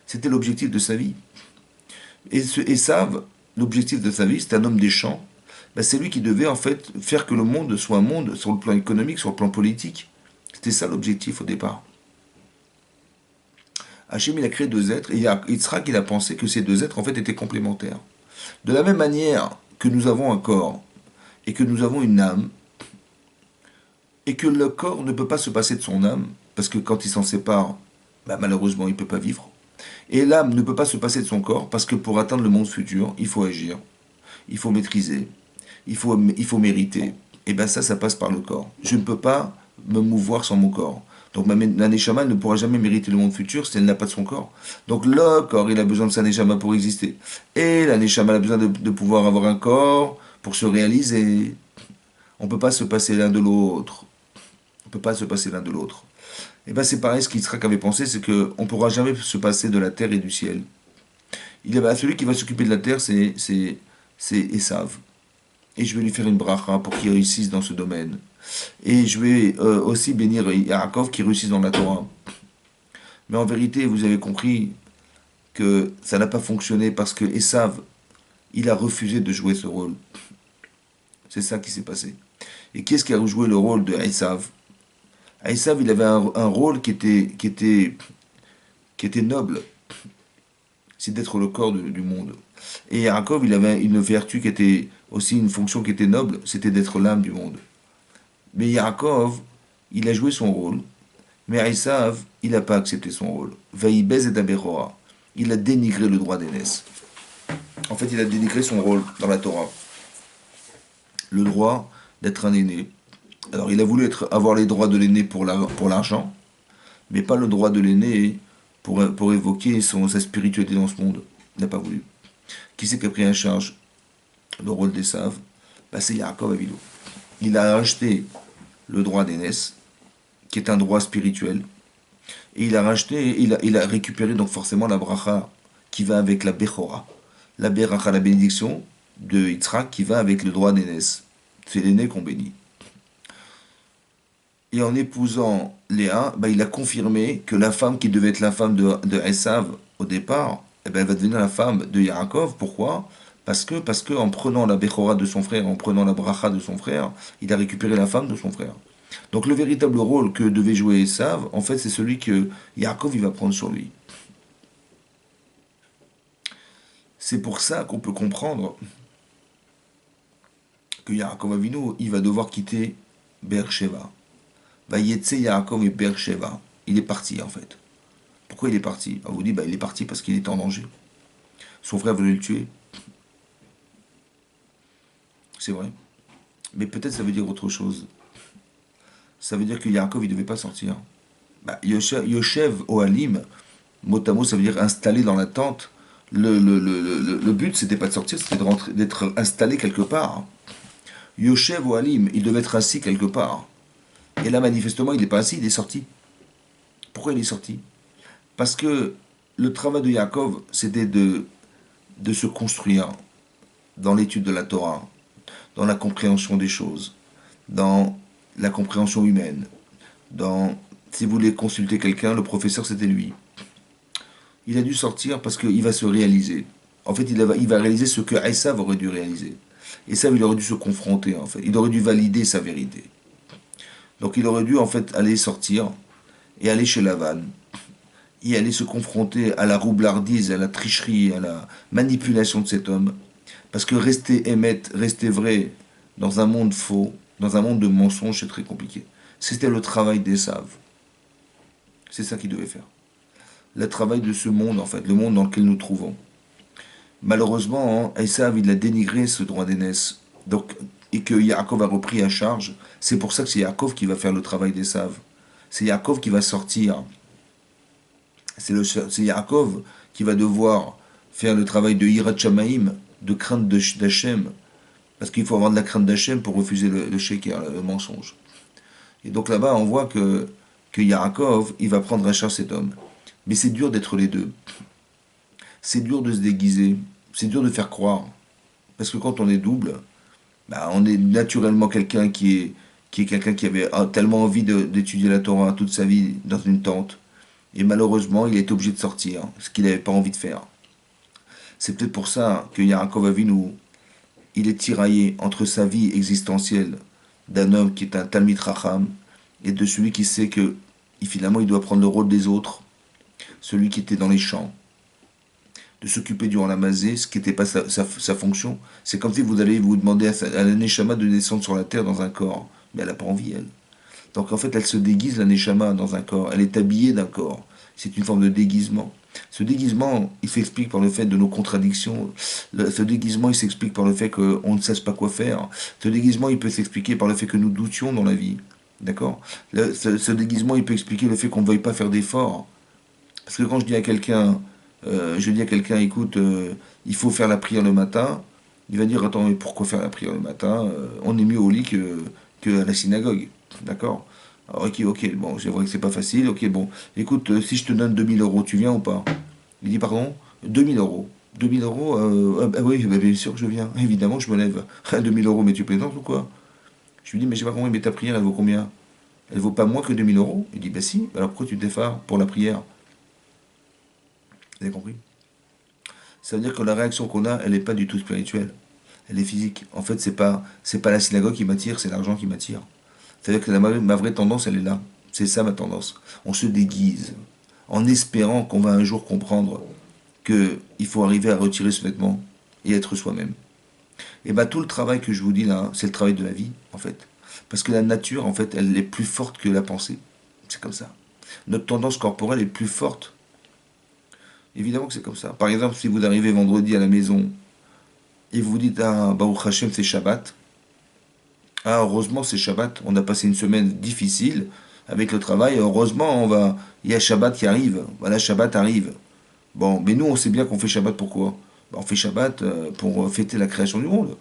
c'était l'objectif de sa vie. Et Esav, l'objectif de sa vie, c'est un homme des champs. Ben, c'est lui qui devait en fait faire que le monde soit un monde sur le plan économique, sur le plan politique. C'était ça l'objectif au départ. Hachem, il a créé deux êtres, et Yitzhak, il a pensé que ces deux êtres en fait étaient complémentaires. De la même manière que nous avons un corps et que nous avons une âme, et que le corps ne peut pas se passer de son âme, parce que quand il s'en sépare, ben, malheureusement, il ne peut pas vivre. Et l'âme ne peut pas se passer de son corps, parce que pour atteindre le monde futur, il faut agir, il faut maîtriser, il faut mériter. Et bien ça passe par le corps. Je ne peux pas me mouvoir sans mon corps. Donc la Neshama ne pourra jamais mériter le monde futur si elle n'a pas de son corps. Donc le corps, il a besoin de sa Neshama pour exister. Et la Neshama a besoin de pouvoir avoir un corps pour se réaliser. On ne peut pas se passer l'un de l'autre. On ne peut pas se passer l'un de l'autre. Et bien c'est pareil, ce qu'Yitzhak avait pensé, c'est qu'on ne pourra jamais se passer de la terre et du ciel. Celui qui va s'occuper de la terre, c'est Esav. Et je vais lui faire une bracha pour qu'il réussisse dans ce domaine. Et je vais aussi bénir Yaakov qui réussisse dans la Torah. Mais en vérité, vous avez compris que ça n'a pas fonctionné parce que Esav, il a refusé de jouer ce rôle. C'est ça qui s'est passé. Et qui est-ce qui a joué le rôle de Esav? Esav, il avait un rôle qui était noble. c'est d'être le corps du monde. Et Yaakov, il avait une vertu qui était aussi une fonction qui était noble, c'était d'être l'âme du monde. Mais Yaakov, il a joué son rôle, mais Esav, il n'a pas accepté son rôle. Vaïbez et Abéroa. Il a dénigré le droit d'aînesse. En fait, il a dénigré son rôle dans la Torah. Le droit d'être un aîné. Alors, il a voulu avoir les droits de l'aîné pour l'argent, mais pas le droit de l'aîné pour évoquer sa spiritualité dans ce monde. Il n'a pas voulu. Qui c'est qui a pris en charge le rôle d'Esav? C'est Yaakov Avinu. Il a acheté le droit d'aînesse, qui est un droit spirituel, et il a racheté, il a récupéré donc forcément la bracha qui va avec la Bechora. La Beracha, la bénédiction de Yitzhak qui va avec le droit d'aînesse. C'est l'aîné qu'on bénit. Et en épousant Léa, il a confirmé que la femme qui devait être la femme de Esav au départ, elle va devenir la femme de Yaakov. Pourquoi? Parce que en prenant la Bechora de son frère, en prenant la bracha de son frère, il a récupéré la femme de son frère. Donc le véritable rôle que devait jouer Esav, en fait, c'est celui que Yaakov il va prendre sur lui. C'est pour ça qu'on peut comprendre que Yaakov Avinu, il va devoir quitter Beersheba. Vayetse Yaakov et Beersheba. Il est parti en fait. Pourquoi il est parti? On vous dit, il est parti parce qu'il était en danger. Son frère voulait le tuer. C'est vrai. Mais peut-être ça veut dire autre chose. Ça veut dire que Yaakov, il ne devait pas sortir. Yoshev Ohalim, mot à mot, ça veut dire installé dans la tente. Le but, c'était pas de sortir, c'était d'être installé quelque part. Yoshev Ohalim, il devait être assis quelque part. Et là, manifestement, il n'est pas assis, il est sorti. Pourquoi il est sorti? Parce que le travail de Yaakov, c'était de se construire dans l'étude de la Torah, dans la compréhension des choses, dans la compréhension humaine, si vous voulez consulter quelqu'un, le professeur, c'était lui. Il a dû sortir parce qu'il va se réaliser. En fait, il va réaliser ce que Esav aurait dû réaliser. Esav, il aurait dû se confronter, en fait. Il aurait dû valider sa vérité. Donc, il aurait dû, en fait, aller sortir et aller chez Lavan. Et aller se confronter à la roublardise, à la tricherie, à la manipulation de cet homme. Parce que rester émettre, rester vrai dans un monde faux, dans un monde de mensonges, c'est très compliqué. C'était le travail d'Esav. C'est ça qu'il devait faire. Le travail de ce monde, en fait, le monde dans lequel nous trouvons. Malheureusement, Esav, il a dénigré ce droit d'aînesse. Donc, et que Yaakov a repris à charge. C'est pour ça que c'est Yaakov qui va faire le travail d'Esav. C'est Yaakov qui va sortir. C'est Yaakov qui va devoir faire le travail de Hirat Shamaim, de crainte d'Hachem. Parce qu'il faut avoir de la crainte d'Hachem pour refuser le sheker, le mensonge. Et donc là-bas, on voit que Yaakov, il va prendre à charge cet homme. Mais c'est dur d'être les deux. C'est dur de se déguiser. C'est dur de faire croire. Parce que quand on est double, on est naturellement quelqu'un qui est quelqu'un qui avait tellement envie d'étudier la Torah toute sa vie dans une tente. Et malheureusement, il a été obligé de sortir, ce qu'il n'avait pas envie de faire. C'est peut-être pour ça que Yaakov Avinu, il est tiraillé entre sa vie existentielle d'un homme qui est un Talmid Racham et de celui qui sait que finalement il doit prendre le rôle des autres, celui qui était dans les champs, de s'occuper durant la mazée, ce qui n'était pas sa fonction. C'est comme si vous allez vous demander à la Neshama de descendre sur la terre dans un corps, mais elle n'a pas envie, elle. Donc en fait, elle se déguise, la Neshama, dans un corps. Elle est habillée d'un corps. C'est une forme de déguisement. Ce déguisement, il s'explique par le fait de nos contradictions. Ce déguisement, il s'explique par le fait qu'on ne sache pas quoi faire. Ce déguisement, il peut s'expliquer par le fait que nous doutions dans la vie. D'accord? Ce déguisement, il peut expliquer le fait qu'on ne veuille pas faire d'efforts. Parce que quand je dis à quelqu'un, écoute, il faut faire la prière le matin, il va dire, attends, mais pourquoi faire la prière le matin? On est mieux au lit que à la synagogue. D'accord? Alors, ok, bon, c'est vrai que c'est pas facile, ok, bon, écoute, si je te donne 2000 euros, tu viens ou pas? Il dit, pardon? 2000 euros. 2000 euros, oui, bien sûr que je viens, évidemment que je me lève. 2000 euros, mais tu plaisantes ou quoi? Je lui dis, mais j'ai pas compris, mais ta prière, elle vaut combien? Elle vaut pas moins que 2000 euros? Il dit, bah si, alors pourquoi tu t'effares pour la prière? Vous avez compris? Ça veut dire que la réaction qu'on a, elle n'est pas du tout spirituelle. Elle est physique. En fait, c'est pas la synagogue qui m'attire, c'est l'argent qui m'attire. C'est-à-dire que ma vraie tendance, elle est là. C'est ça ma tendance. On se déguise en espérant qu'on va un jour comprendre qu'il faut arriver à retirer ce vêtement et être soi-même. Et bien tout le travail que je vous dis là, c'est le travail de la vie, en fait. Parce que la nature, en fait, elle est plus forte que la pensée. C'est comme ça. Notre tendance corporelle est plus forte. Évidemment que c'est comme ça. Par exemple, si vous arrivez vendredi à la maison et vous dites, ah, Baruch Hashem, c'est Shabbat. Ah, heureusement, c'est Shabbat. On a passé une semaine difficile avec le travail. Heureusement, il y a Shabbat qui arrive. Voilà, Shabbat arrive. Bon, mais nous, on sait bien qu'on fait Shabbat pourquoi? Ben, on fait Shabbat pour fêter la création du monde.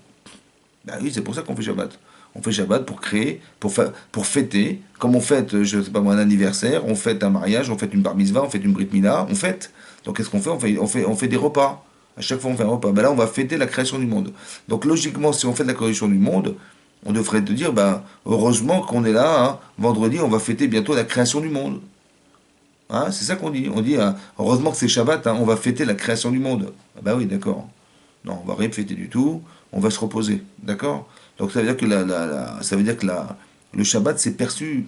Ben oui, c'est pour ça qu'on fait Shabbat. On fait Shabbat pour créer, pour fêter, comme on fête, je sais pas moi, un anniversaire, on fête un mariage, on fête une bar mitzvah, on fête une brit milah, on fête. Donc qu'est-ce qu'on fait? On fait des repas. À chaque fois, on fait un repas. Ben là, on va fêter la création du monde. Donc logiquement, si on fait la création du monde, on devrait te dire, ben, heureusement qu'on est là, hein. Vendredi, on va fêter bientôt la création du monde. Hein, c'est ça qu'on dit. On dit, heureusement que c'est Shabbat, hein, on va fêter la création du monde. Ah bah oui, d'accord. Non, on va rien fêter du tout, on va se reposer. D'accord. Donc ça veut dire que, ça veut dire que le Shabbat, c'est perçu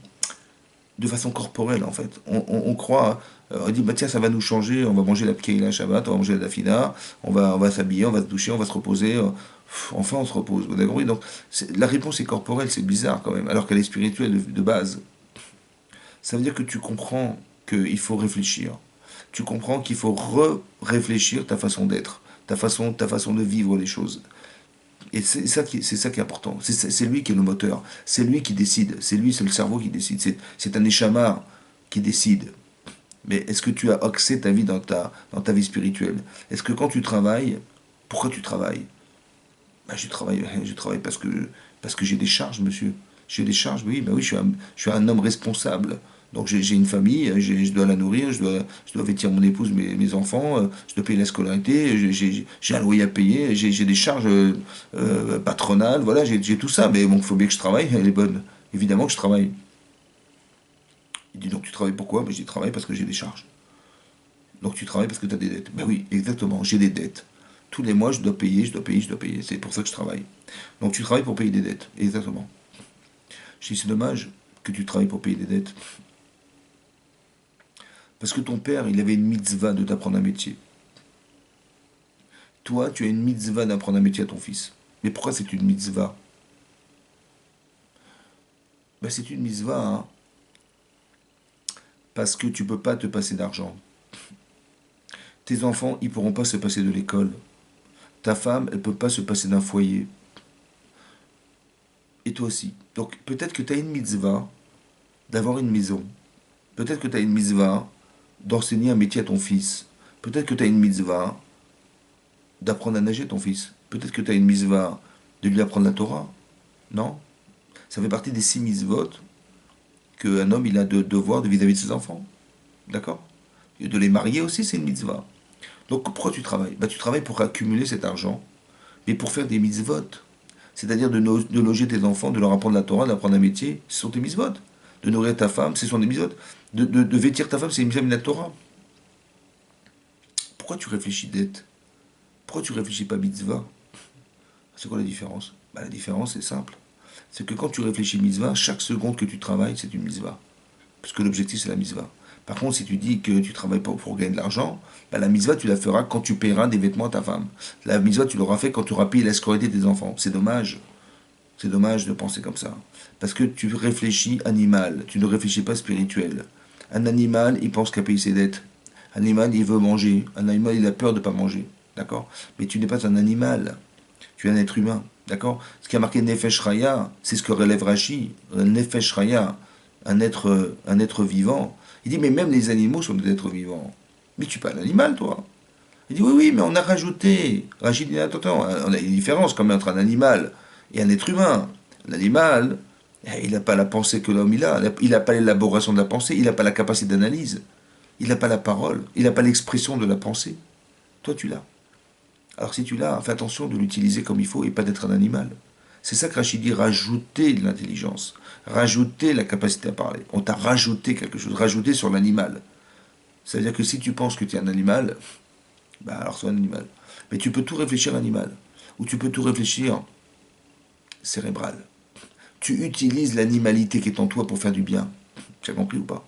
de façon corporelle, en fait. On croit, on dit, bah tiens, ça va nous changer, on va manger la pkeila Shabbat, on va manger la dafina, on va s'habiller, on va se doucher, on va se reposer. Enfin, on se repose. Vous avez compris? Donc, la réponse est corporelle, c'est bizarre quand même, alors qu'elle est spirituelle de base. Ça veut dire que tu comprends qu'il faut réfléchir. Tu comprends qu'il faut réfléchir ta façon d'être, ta façon de vivre les choses. Et c'est ça qui est important. C'est lui qui est le moteur. C'est lui qui décide. C'est le cerveau qui décide. C'est un échama qui décide. Mais est-ce que tu as axé ta vie dans ta vie spirituelle? Est-ce que quand tu travailles, pourquoi tu travailles? Ben, je travaille parce que j'ai des charges, monsieur. J'ai des charges, oui, ben oui, je suis un homme responsable. Donc j'ai une famille, je dois la nourrir, je dois vêtir mon épouse, mes enfants, je dois payer la scolarité, j'ai un loyer à payer, j'ai des charges patronales, voilà, j'ai tout ça. Mais bon, il faut bien que je travaille, elle est bonne. Évidemment que je travaille. Il dit donc tu travailles pourquoi? Ben, je dis travaille parce que j'ai des charges. Donc tu travailles parce que tu as des dettes. Ben oui, exactement, j'ai des dettes. Tous les mois, je dois payer, je dois payer, je dois payer. C'est pour ça que je travaille. Donc tu travailles pour payer des dettes. Exactement. Je dis c'est dommage que tu travailles pour payer des dettes. Parce que ton père, il avait une mitzvah de t'apprendre un métier. Toi, tu as une mitzvah d'apprendre un métier à ton fils. Mais pourquoi c'est une mitzvah? Ben, c'est une mitzvah, hein, parce que tu ne peux pas te passer d'argent. Tes enfants, ils ne pourront pas se passer de l'école. Ta femme, elle ne peut pas se passer d'un foyer. Et toi aussi. Donc peut-être que tu as une mitzvah d'avoir une maison. Peut-être que tu as une mitzvah d'enseigner un métier à ton fils. Peut-être que tu as une mitzvah d'apprendre à nager à ton fils. Peut-être que tu as une mitzvah de lui apprendre la Torah. Non? Ça fait partie des 6 mitzvot qu'un homme il a de devoir vis-à-vis de ses enfants. D'accord? Et de les marier aussi, c'est une mitzvah. Donc pourquoi tu travailles? Bah, tu travailles pour accumuler cet argent, mais pour faire des mitzvot. C'est-à-dire de loger tes enfants, de leur apprendre la Torah, d'apprendre un métier, ce sont des mitzvot. De nourrir ta femme, ce sont des mitzvot. De vêtir ta femme, c'est une mitzvah de la Torah. Pourquoi tu réfléchis dette? Pourquoi tu réfléchis pas mitzvah? C'est quoi la différence? Bah, la différence est simple. C'est que quand tu réfléchis mitzvah, chaque seconde que tu travailles, c'est une mitzvah. Parce que l'objectif, c'est la mitzvah. Par contre, si tu dis que tu travailles pas pour gagner de l'argent, bah, la mitzvah, tu la feras quand tu paieras des vêtements à ta femme. La mitzvah, tu l'auras fait quand tu auras payé la scolarité de tes enfants. C'est dommage. C'est dommage de penser comme ça. Parce que tu réfléchis animal, tu ne réfléchis pas spirituel. Un animal, il pense qu'à payer ses dettes. Un animal, il veut manger. Un animal, il a peur de ne pas manger. D'accord? Mais tu n'es pas un animal. Tu es un être humain. D'accord? Ce qui a marqué Nefesh Raya, c'est ce que relève Rashi. Nefesh Raya, un être vivant. Il dit, mais même les animaux sont des êtres vivants. Mais tu parles d'animal, toi. Il dit, oui, oui, mais on a rajouté. Rachid dit, attends, attends, on a une différence quand même entre un animal et un être humain. L'animal, il n'a pas la pensée que l'homme il a. Il n'a pas l'élaboration de la pensée. Il n'a pas la capacité d'analyse. Il n'a pas la parole. Il n'a pas l'expression de la pensée. Toi, tu l'as. Alors si tu l'as, fais attention de l'utiliser comme il faut et pas d'être un animal. C'est ça que Rachid dit, rajouter de l'intelligence, rajouter la capacité à parler. On t'a rajouté quelque chose, rajouté sur l'animal. Ça veut dire que si tu penses que tu es un animal, bah alors sois un animal. Mais tu peux tout réfléchir animal, ou tu peux tout réfléchir cérébral. Tu utilises l'animalité qui est en toi pour faire du bien. Tu as compris ou pas?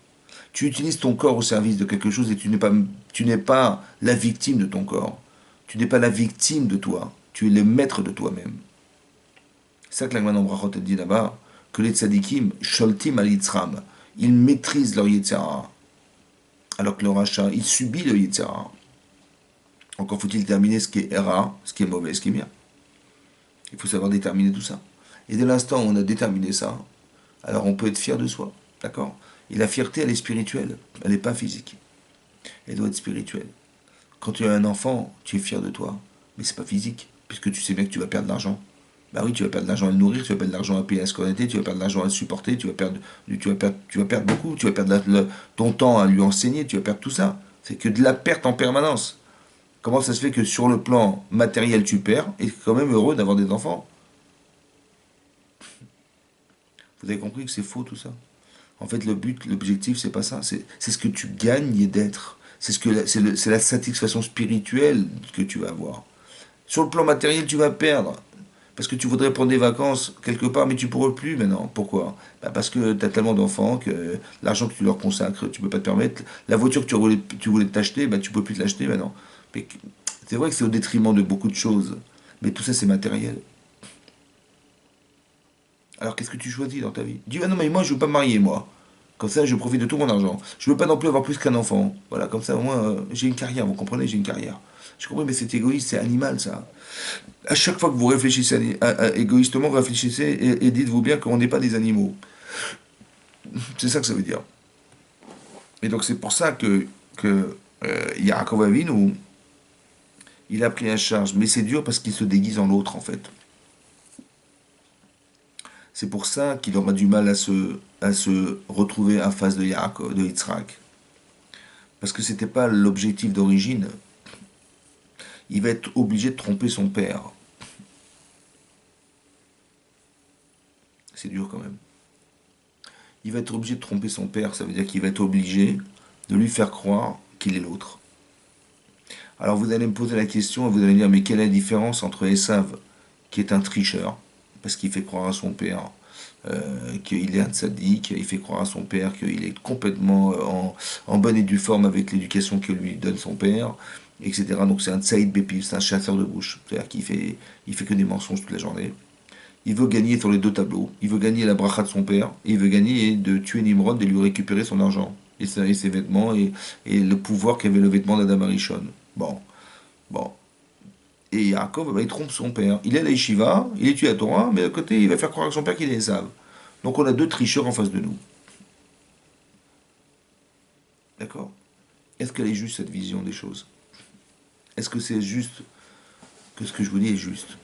Tu utilises ton corps au service de quelque chose et tu n'es pas la victime de ton corps. Tu n'es pas la victime de toi. Tu es le maître de toi-même. C'est ça que l'Agman Brachot te dit là-bas, que les tzadikim, sholtim al yitzram, ils maîtrisent leur yitzhara. Alors que le rachat, il subit le yitzhara. Encore faut-il déterminer ce qui est era, ce qui est mauvais, ce qui est bien. Il faut savoir déterminer tout ça. Et dès l'instant où on a déterminé ça, alors on peut être fier de soi. D'accord? Et la fierté, elle est spirituelle. Elle n'est pas physique. Elle doit être spirituelle. Quand tu as un enfant, tu es fier de toi. Mais c'est pas physique. Puisque tu sais bien que tu vas perdre de l'argent. Bah oui, tu vas perdre de l'argent à le nourrir, tu vas perdre de l'argent à payer la scolarité, tu vas perdre de l'argent à le supporter, tu vas perdre beaucoup, tu vas perdre ton temps à lui enseigner, tu vas perdre tout ça. C'est que de la perte en permanence. Comment ça se fait que sur le plan matériel tu perds et quand même heureux d'avoir des enfants? Vous avez compris que c'est faux tout ça. En fait, le but, l'objectif, c'est pas ça. C'est ce que tu gagnes d'être. C'est la satisfaction spirituelle que tu vas avoir. Sur le plan matériel, tu vas perdre. Parce que tu voudrais prendre des vacances quelque part, mais tu ne pourras plus maintenant. Pourquoi? Bah parce que tu as tellement d'enfants que l'argent que tu leur consacres, tu ne peux pas te permettre. La voiture que tu voulais t'acheter, bah, tu ne peux plus te l'acheter maintenant. Mais c'est vrai que c'est au détriment de beaucoup de choses. Mais tout ça, c'est matériel. Alors qu'est-ce que tu choisis dans ta vie? Dis, ah non, mais moi, je ne veux pas me marier, moi. Comme ça, je profite de tout mon argent. Je ne veux pas non plus avoir plus qu'un enfant. Voilà, comme ça, au moins, j'ai une carrière, vous comprenez, j'ai une carrière. Je comprends, mais c'est égoïste, c'est animal, ça. À chaque fois que vous réfléchissez égoïstement, réfléchissez et dites-vous bien qu'on n'est pas des animaux. C'est ça que ça veut dire. Et donc c'est pour ça que Yaakov Avinu, il a pris en charge. Mais c'est dur parce qu'il se déguise en l'autre, en fait. C'est pour ça qu'il aura du mal à se retrouver en face de Yaakov, de Yitzhak. Parce que c'était pas l'objectif d'origine. Il va être obligé de tromper son père. C'est dur quand même. Il va être obligé de tromper son père, ça veut dire qu'il va être obligé de lui faire croire qu'il est l'autre. Alors vous allez me poser la question et vous allez me dire, mais quelle est la différence entre Esav, qui est un tricheur, parce qu'il fait croire à son père qu'il est un tzaddik, il fait croire à son père qu'il est complètement en bonne et due forme avec l'éducation que lui donne son père, etc. Donc c'est un tzaïd bépif, c'est un chasseur de bouche, c'est-à-dire qu'il fait que des mensonges toute la journée. Il veut gagner sur les deux tableaux. Il veut gagner la bracha de son père, et il veut gagner de tuer Nimrod et lui récupérer son argent, et ses vêtements, et le pouvoir qu'avait le vêtement d'Adam Arishon. Bon, bon. Et Yaakov, bah, il trompe son père. Il est à la yeshiva, il étudie la Torah, mais à côté, il va faire croire à son père qu'il est Esav. Donc on a deux tricheurs en face de nous. D'accord? Est-ce qu'elle est juste, cette vision des choses? Est-ce que c'est juste que ce que je vous dis est juste?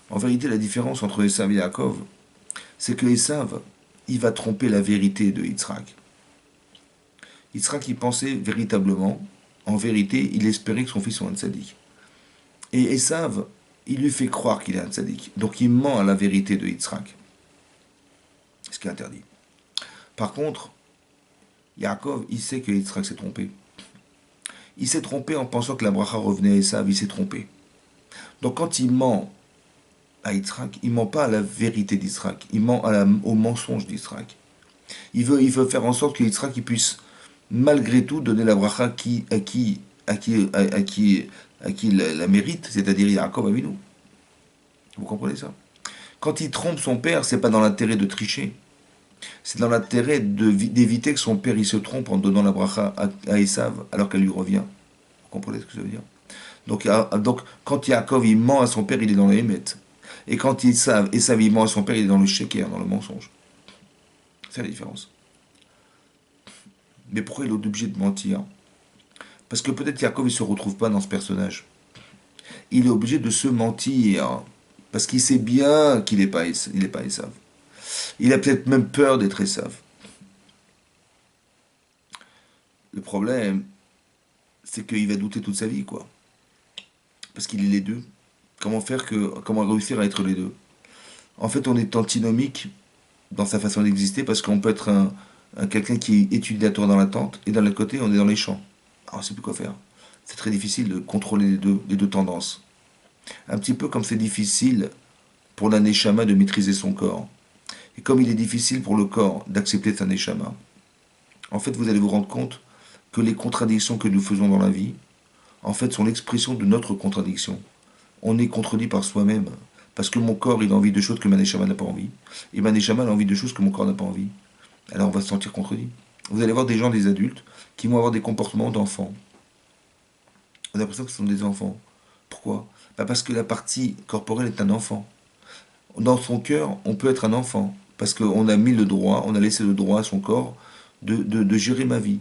En vérité, la différence entre Esav et Yaakov, c'est que Esav, il va tromper la vérité de Yitzhak. Yitzhak, il pensait véritablement, en vérité, il espérait que son fils soit un tzaddik. Et Esav, il lui fait croire qu'il est un tzaddik. Donc il ment à la vérité de Yitzhak. Ce qui est interdit. Par contre, Yaakov, il sait que Yitzhak s'est trompé. Il s'est trompé en pensant que la bracha revenait à Esav, il s'est trompé. Donc quand il ment à Yitzhak, il ment pas à la vérité d'Yitzhak, il ment au mensonge d'Yitzhak. Il veut faire en sorte que Yitzhak il puisse malgré tout donner la bracha à qui la mérite, c'est-à-dire Yaakov Avinu. Vous comprenez ça? Quand il trompe son père, c'est pas dans l'intérêt de tricher. C'est dans l'intérêt d'éviter que son père il se trompe en donnant la bracha à Esav alors qu'elle lui revient. Vous comprenez ce que ça veut dire? Donc quand Yaakov il ment à son père, il est dans le Hémet. Et quand Esav il ment à son père, il est dans le Sheker, dans le mensonge. C'est la différence. Mais pourquoi il est obligé de mentir? Parce que peut-être Yaakov ne se retrouve pas dans ce personnage. Il est obligé de se mentir. Parce qu'il sait bien qu'il n'est pas, il n'est pas Esav. Il a peut-être même peur d'être Esav. Le problème, c'est qu'il va douter toute sa vie, quoi. Parce qu'il est les deux. Comment réussir à être les deux? En fait, on est antinomique dans sa façon d'exister parce qu'on peut être quelqu'un qui étudie la Torah dans la tente et d'un autre côté, on est dans les champs. Alors, on ne sait plus quoi faire. C'est très difficile de contrôler les deux tendances. Un petit peu comme c'est difficile pour la de maîtriser son corps. Et comme il est difficile pour le corps d'accepter sa neshama. En fait, vous allez vous rendre compte que les contradictions que nous faisons dans la vie, en fait, sont l'expression de notre contradiction. On est contredit par soi-même. Parce que mon corps, il a envie de choses que ma neshama n'a pas envie. Et ma neshama a envie de choses que mon corps n'a pas envie. Alors on va se sentir contredit. Vous allez voir des gens, des adultes, qui vont avoir des comportements d'enfants. On a l'impression que ce sont des enfants. Pourquoi? Parce que la partie corporelle est un enfant. Dans son cœur, on peut être un enfant. Parce qu'on a mis le droit, on a laissé le droit à son corps de gérer ma vie.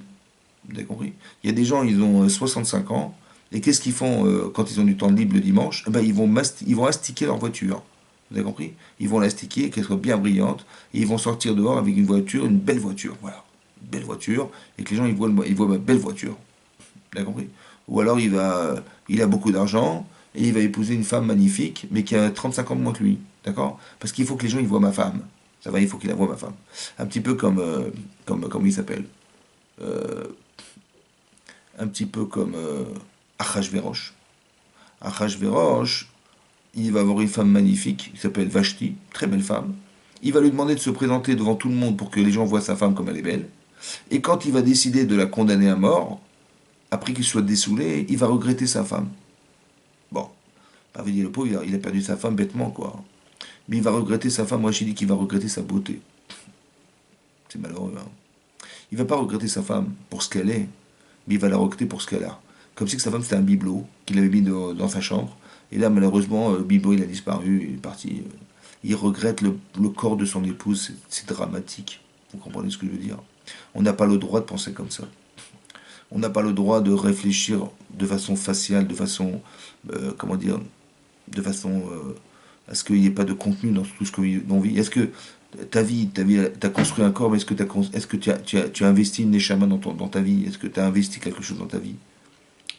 Vous avez compris? Il y a des gens, ils ont 65 ans, et qu'est-ce qu'ils font quand ils ont du temps libre le dimanche? Ils vont astiquer leur voiture. Vous avez compris? Ils vont l'astiquer, qu'elle soit bien brillante, et ils vont sortir dehors avec une voiture, une belle voiture. Voilà. Une belle voiture, et que les gens ils voient ma belle voiture. Vous avez compris? Ou alors il a beaucoup d'argent, et il va épouser une femme magnifique, mais qui a 35 ans de moins que lui. D'accord? Parce qu'il faut que les gens ils voient ma femme. Ça va, il faut qu'il la voient ma femme. Un petit peu comme il s'appelle. Euh, un petit peu comme Achashverosh. Achashverosh, il va avoir une femme magnifique, qui s'appelle Vashti, très belle femme. Il va lui demander de se présenter devant tout le monde pour que les gens voient sa femme comme elle est belle. Et quand il va décider de la condamner à mort, après qu'il soit dessoulé, il va regretter sa femme. Bon, ça veut dire le pauvre, il a perdu sa femme bêtement, quoi. Mais il va regretter sa femme, moi je dis qu'il va regretter sa beauté. C'est malheureux, hein. Il va pas regretter sa femme pour ce qu'elle est, mais il va la regretter pour ce qu'elle a. Comme si que sa femme c'était un bibelot qu'il avait mis dans sa chambre. Et là, malheureusement, le bibelot il a disparu, il est parti. Il regrette le corps de son épouse, c'est dramatique. Vous comprenez ce que je veux dire? On n'a pas le droit de penser comme ça. On n'a pas le droit de réfléchir de façon faciale, de façon, comment dire, de façon à ce qu'il n'y ait pas de contenu dans tout ce que l'on vit. Est-ce que t'as construit un corps, mais est-ce que tu as investi une neshama dans ta vie? Est-ce que tu as investi quelque chose dans ta vie?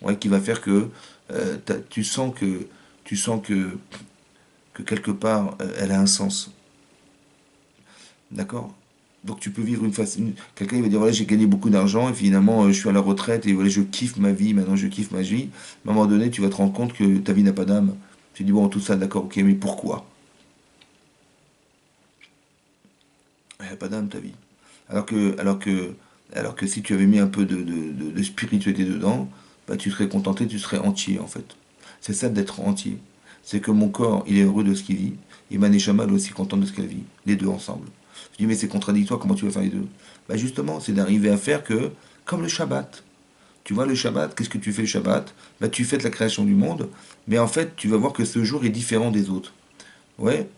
Ouais, qui va faire que tu sens que quelque part, elle a un sens. D'accord? Donc tu peux vivre une phase. Quelqu'un il va dire voilà j'ai gagné beaucoup d'argent et finalement je suis à la retraite et voilà je kiffe ma vie, maintenant je kiffe ma vie. À un moment donné tu vas te rendre compte que ta vie n'a pas d'âme. Tu dis bon tout ça d'accord ok mais pourquoi? Elle n'a pas d'âme ta vie. Alors que, alors que, alors que si tu avais mis un peu de spiritualité dedans, bah, tu serais contenté, tu serais entier en fait. C'est ça d'être entier. C'est que mon corps, il est heureux de ce qu'il vit, et ma neshama, elle est aussi contente de ce qu'elle vit. Les deux ensemble. Je dis, mais c'est contradictoire, comment tu vas faire les deux? Bah justement, c'est d'arriver à faire que, comme le Shabbat. Tu vois, le Shabbat, qu'est-ce que tu fais le Shabbat? Bah tu fêtes la création du monde, mais en fait, tu vas voir que ce jour est différent des autres. Ouais,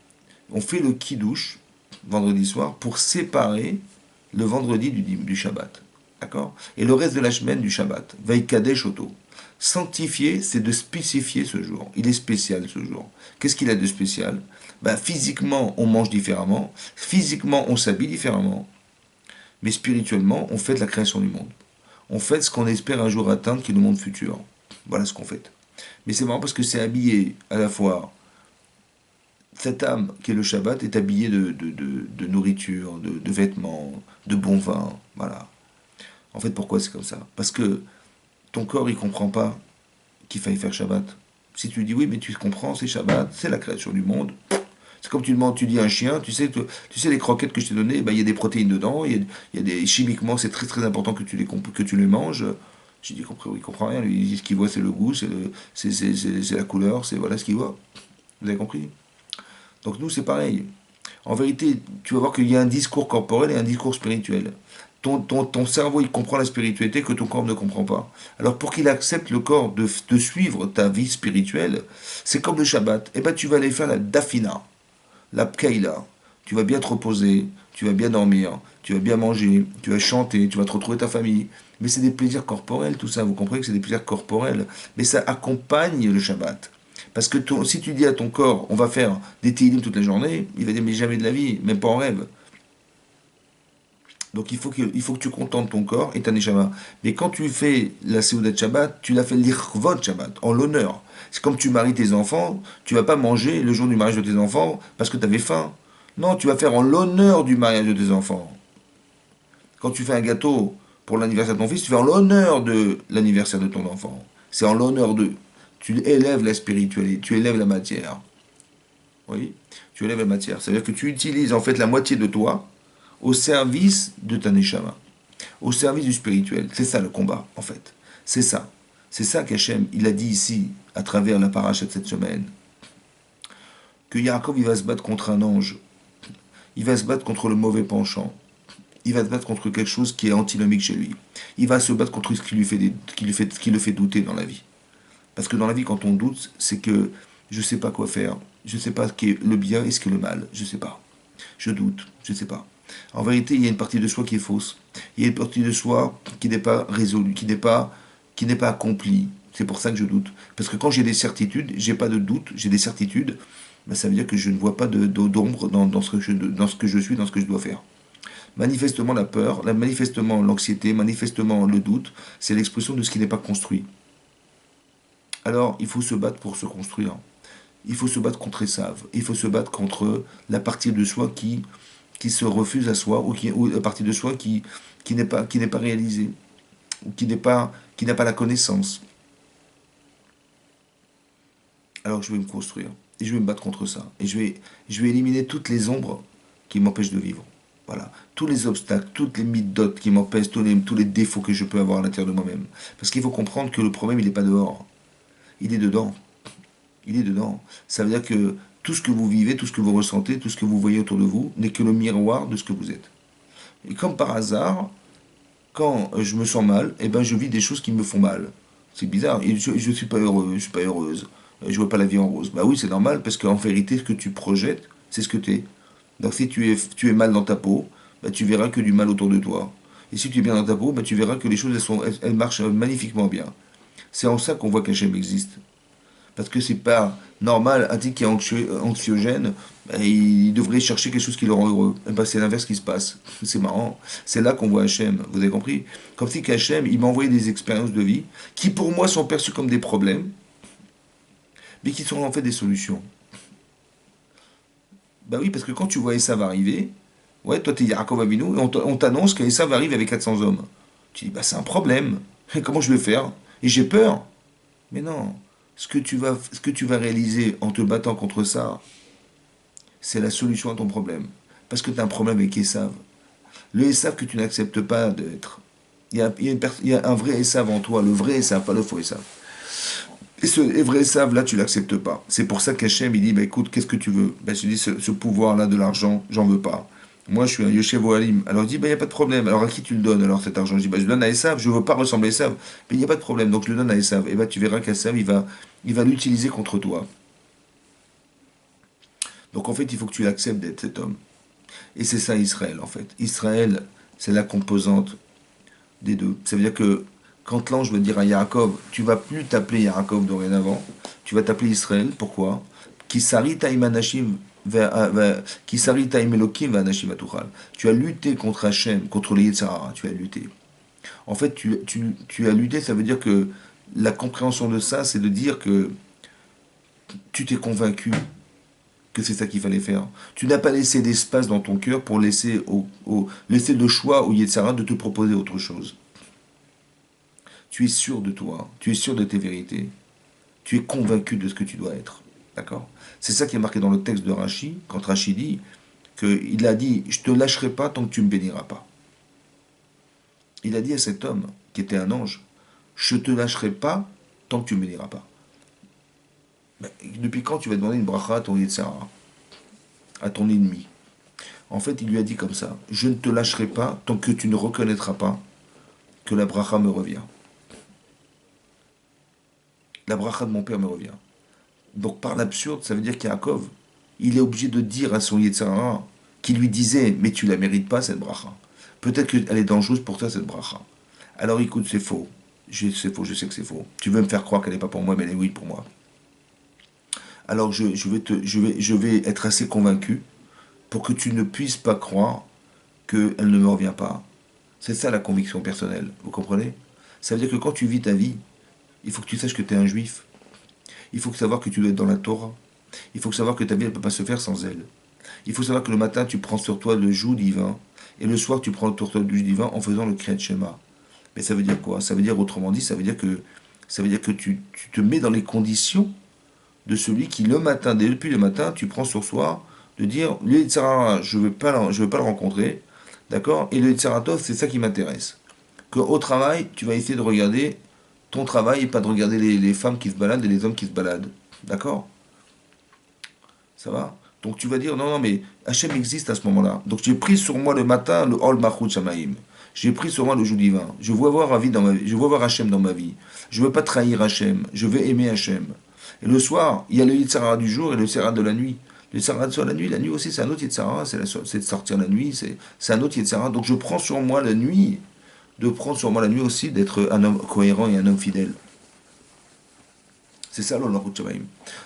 on fait le kiddush, vendredi soir, pour séparer le vendredi du Shabbat. D'accord? Et le reste de la semaine du Shabbat. Veikadesh Oto. Sanctifier, c'est de spécifier ce jour. Il est spécial ce jour. Qu'est-ce qu'il a de spécial? Ben, physiquement, on mange différemment. Physiquement, on s'habille différemment. Mais spirituellement, on fait la création du monde. On fait ce qu'on espère un jour atteindre, qui est le monde futur. Voilà ce qu'on fait. Mais c'est marrant parce que c'est habillé à la fois cette âme qui est le Shabbat est habillée de nourriture, de vêtements, de bon vin. Voilà. En fait, pourquoi c'est comme ça? Parce que ton corps, il comprend pas qu'il faille faire Shabbat. Si tu lui dis oui, mais tu comprends, c'est Shabbat, c'est la création du monde. C'est comme tu demandes, tu dis à un chien, tu sais les croquettes que je t'ai données, ben, il y a des protéines dedans, il y a des chimiquement, c'est très très important que tu les manges. J'ai dit, il comprend rien. Lui, il dit ce qu'il voit, c'est le goût, c'est la couleur, c'est voilà ce qu'il voit. Vous avez compris? Donc nous, c'est pareil. En vérité, tu vas voir qu'il y a un discours corporel et un discours spirituel. Ton cerveau, il comprend la spiritualité que ton corps ne comprend pas. Alors pour qu'il accepte le corps de suivre ta vie spirituelle, c'est comme le Shabbat. Eh ben, tu vas aller faire la dafina, la pkeila. Tu vas bien te reposer, tu vas bien dormir, tu vas bien manger, tu vas chanter, tu vas te retrouver ta famille. Mais c'est des plaisirs corporels, tout ça. Vous comprenez que c'est des plaisirs corporels. Mais ça accompagne le Shabbat. Parce que si tu dis à ton corps, on va faire des télim toute la journée, il va dire, mais jamais de la vie, même pas en rêve. Donc il faut que tu contentes ton corps et ta neshama. Mais quand tu fais la Seudat Shabbat, tu la fais l'Irvot Shabbat, en l'honneur. C'est comme tu maries tes enfants, tu vas pas manger le jour du mariage de tes enfants parce que tu avais faim. Non, tu vas faire en l'honneur du mariage de tes enfants. Quand tu fais un gâteau pour l'anniversaire de ton fils, tu fais en l'honneur de l'anniversaire de ton enfant. C'est en l'honneur de. Tu élèves la spiritualité, tu élèves la matière. Oui, tu élèves la matière. Ça veut dire que tu utilises en fait la moitié de toi au service de ta neshama. au service du spirituel. C'est ça le combat, en fait. C'est ça. C'est ça qu'Hachem, il a dit ici, à travers la paracha de cette semaine, que Yaakov, il va se battre contre un ange. Il va se battre contre le mauvais penchant. Il va se battre contre quelque chose qui est antinomique chez lui. Il va se battre contre ce qui le fait douter dans la vie. Parce que dans la vie, quand on doute, c'est que je ne sais pas quoi faire. Je ne sais pas ce qui est le bien et ce qui est le mal. Je ne sais pas. Je doute. Je ne sais pas. En vérité, il y a une partie de soi qui est fausse. Il y a une partie de soi qui n'est pas résolue, qui n'est pas accomplie. C'est pour ça que je doute. Parce que quand j'ai des certitudes, j'ai pas de doute, j'ai des certitudes, ben ça veut dire que je ne vois pas d'ombre dans ce que je suis, dans ce que je dois faire. Manifestement la peur, manifestement l'anxiété, manifestement le doute, c'est l'expression de ce qui n'est pas construit. Alors, il faut se battre pour se construire. Il faut se battre contre Esav. Il faut se battre contre la partie de soi qui se refuse à soi, ou la partie de soi qui n'est pas réalisée, ou qui n'a pas la connaissance. Alors je vais me construire. Et je vais me battre contre ça. Et je vais éliminer toutes les ombres qui m'empêchent de vivre. Voilà. Tous les obstacles, toutes les midotes qui m'empêchent, tous les défauts que je peux avoir à l'intérieur de moi-même. Parce qu'il faut comprendre que le problème, il n'est pas dehors. Il est dedans. Il est dedans. Ça veut dire que tout ce que vous vivez, tout ce que vous ressentez, tout ce que vous voyez autour de vous, n'est que le miroir de ce que vous êtes. Et comme par hasard, quand je me sens mal, eh ben je vis des choses qui me font mal. C'est bizarre. Et je ne suis pas heureux, je suis pas heureuse. Je vois pas la vie en rose. Bah oui, c'est normal, parce qu'en vérité, ce que tu projettes, c'est ce que tu es. Donc si tu es mal dans ta peau, bah, tu verras que du mal autour de toi. Et si tu es bien dans ta peau, bah, tu verras que les choses, elles marchent magnifiquement bien. C'est en ça qu'on voit qu'Hachem existe. Parce que c'est pas normal, un type qui est anxiogène, ben, il devrait chercher quelque chose qui le rend heureux. Et ben, c'est l'inverse qui se passe. C'est marrant. C'est là qu'on voit Hachem, vous avez compris? Comme si qu'Hachem, il m'a envoyé des expériences de vie qui pour moi sont perçues comme des problèmes, mais qui sont en fait des solutions. Bah oui, parce que quand tu vois Esav arriver, ouais, toi t'es Yaakov Avinu, et on t'annonce qu'Esav arrive avec 400 hommes. Tu dis, bah c'est un problème. Comment je vais faire? Et j'ai peur. Mais non. Ce que tu vas réaliser en te battant contre ça, c'est la solution à ton problème. Parce que tu as un problème avec Esav. Le Esav que tu n'acceptes pas d'être. Il y a un vrai Esav en toi, le vrai Esav, pas le faux Esav. Et ce vrai Esav, là, tu l'acceptes pas. C'est pour ça qu'Hachem, il dit, bah, écoute, qu'est-ce que tu veux? Bah, je dis, ce pouvoir-là de l'argent, j'en veux pas. Moi, je suis un Yoshev Ohalim. Alors, il dit, bah, il n'y a pas de problème. Alors, à qui tu le donnes, alors, cet argent? Je dis, bah, je le donne à Esav, je ne veux pas ressembler à Esav. Mais il n'y a pas de problème, donc je le donne à Esav. Et bah, tu verras qu'Esav, il va l'utiliser contre toi. Donc, en fait, il faut que tu l'acceptes d'être cet homme. Et c'est ça Israël, en fait. Israël, c'est la composante des deux. Ça veut dire que quand l'ange va dire à Yaakov, tu vas plus t'appeler Yaakov dorénavant, tu vas t'appeler Israël. Pourquoi? Kisari taim anashim Kisari taim Elokim va anashim atuchal. Tu as lutté contre Hachem, contre les Yetzirah, tu as lutté. En fait, tu as lutté, ça veut dire que la compréhension de ça, c'est de dire que tu t'es convaincu que c'est ça qu'il fallait faire. Tu n'as pas laissé d'espace dans ton cœur pour laisser le choix au Yetzirah de te proposer autre chose. Tu es sûr de toi, tu es sûr de tes vérités, tu es convaincu de ce que tu dois être. D'accord? C'est ça qui est marqué dans le texte de Rashi, quand Rashi dit qu'il a dit, je te lâcherai pas tant que tu me béniras pas. Il a dit à cet homme, qui était un ange, je te lâcherai pas tant que tu me béniras pas. Mais depuis quand tu vas demander une bracha à ton Yetzirah, à ton ennemi? En fait, il lui a dit comme ça, je ne te lâcherai pas tant que tu ne reconnaîtras pas que la bracha me revient. La bracha de mon père me revient. Donc par l'absurde, ça veut dire qu'Yaakov, il est obligé de dire à son Yetzirah, qui lui disait, mais tu la mérites pas cette bracha. Peut-être qu'elle est dangereuse pour toi cette bracha. Alors écoute, c'est faux. C'est faux, je sais que c'est faux. Tu veux me faire croire qu'elle n'est pas pour moi, mais elle est oui pour moi. Alors je vais être assez convaincu pour que tu ne puisses pas croire qu'elle ne me revient pas. C'est ça la conviction personnelle, vous comprenez? Ça veut dire que quand tu vis ta vie, il faut que tu saches que tu es un juif. Il faut savoir que tu dois être dans la Torah. Il faut savoir que ta vie ne peut pas se faire sans elle. Il faut savoir que le matin, tu prends sur toi le joug divin, et le soir, tu prends sur toi le joug divin en faisant le Kriyat Shema. Mais ça veut dire quoi? Ça veut dire, autrement dit, ça veut dire que tu te mets dans les conditions de celui qui, le matin, depuis le matin, tu prends sur soi de dire, lui, je ne veux pas le rencontrer, D'accord? Et le Yetzer c'est ça qui m'intéresse. Qu'au travail, tu vas essayer de regarder ton travail et pas de regarder les femmes qui se baladent et les hommes qui se baladent. D'accord? Ça va? Donc tu vas dire, non, non, mais Hachem existe à ce moment-là. Donc j'ai pris sur moi le matin le Ol Malchut Shamaim. J'ai pris sur moi le joug divin. Je veux voir dans ma vie. Je veux voir Hachem dans ma vie. Je veux pas trahir Hachem. Je veux aimer Hachem. Et le soir, il y a le Yitzhara du jour et le Yitzhara de la nuit. Le Yitzhara de la nuit aussi, c'est un autre Yitzhara. C'est de sortir la nuit. C'est un autre Yitzhara. Donc je prends sur moi la nuit, de prendre sur moi la nuit aussi, d'être un homme cohérent et un homme fidèle. C'est ça l'Ol Malchut Shamaim.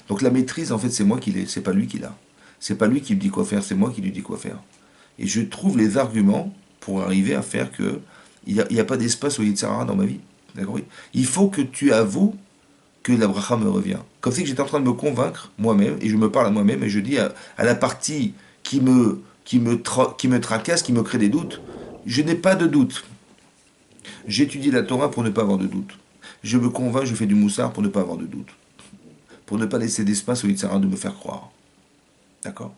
Donc la maîtrise, en fait, c'est moi qui l'ai. C'est pas lui qui l'a. C'est pas lui qui me dit quoi faire, c'est moi qui lui dis quoi faire. Et je trouve les arguments pour arriver à faire que il y a pas d'espace au Yitzhara dans ma vie. D'accord? Oui. Il faut que tu avoues que la bracha me revient. Comme si j'étais en train de me convaincre moi-même, et je me parle à moi-même, et je dis à la partie qui me tracasse, qui me crée des doutes, je n'ai pas de doute. J'étudie la Torah pour ne pas avoir de doute. Je me convainc, je fais du moussard pour ne pas avoir de doute. Pour ne pas laisser d'espace au Yitzhara de me faire croire. D'accord?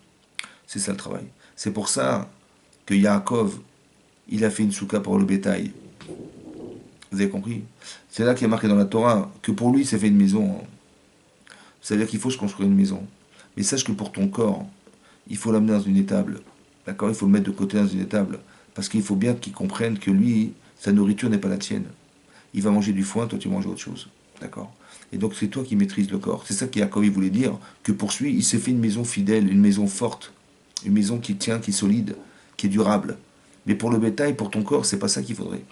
C'est ça le travail. C'est pour ça que Yaakov, il a fait une souka pour le bétail. Vous avez compris? C'est là qu'il y a marqué dans la Torah que pour lui, il s'est fait une maison. C'est-à-dire qu'il faut se construire une maison. Mais sache que pour ton corps, il faut l'amener dans une étable. D'accord? Il faut le mettre de côté dans une étable. Parce qu'il faut bien qu'il comprenne que lui, sa nourriture n'est pas la tienne. Il va manger du foin, toi tu manges autre chose. D'accord? Et donc c'est toi qui maîtrises le corps. C'est ça qu'Yaakov voulait dire, que pour lui, il s'est fait une maison fidèle, une maison forte, une maison qui tient, qui est solide, qui est durable. Mais pour le bétail, pour ton corps, c'est pas ça qu'il faudrait.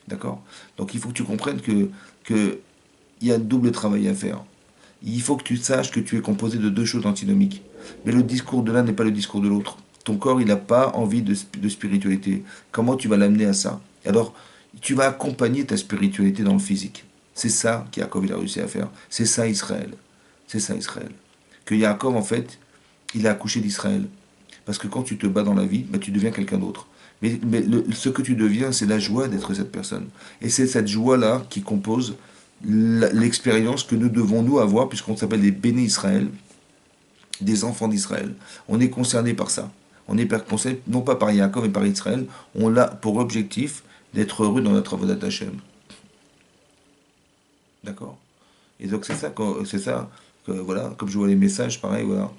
D'accord? Donc il faut que tu comprennes que il y a un double travail à faire. Il faut que tu saches que tu es composé de deux choses antinomiques. Mais le discours de l'un n'est pas le discours de l'autre. Ton corps, il n'a pas envie de spiritualité. Comment tu vas l'amener à ça? Alors, tu vas accompagner ta spiritualité dans le physique. C'est ça qu'Yaakov il a réussi à faire. C'est ça Israël. C'est ça Israël. Que Yaakov, en fait, il a accouché d'Israël. Parce que quand tu te bats dans la vie, bah, tu deviens quelqu'un d'autre. Mais ce que tu deviens, c'est la joie d'être cette personne. Et c'est cette joie-là qui compose l'expérience que nous devons nous avoir, puisqu'on s'appelle des bénis Israël, des enfants d'Israël. On est concerné par ça. On est concerné non pas par Yaakov, mais par Israël. On a pour objectif d'être heureux dans notre avodat Hashem. D'accord? Et donc c'est ça que, voilà, comme je vois les messages, pareil, voilà.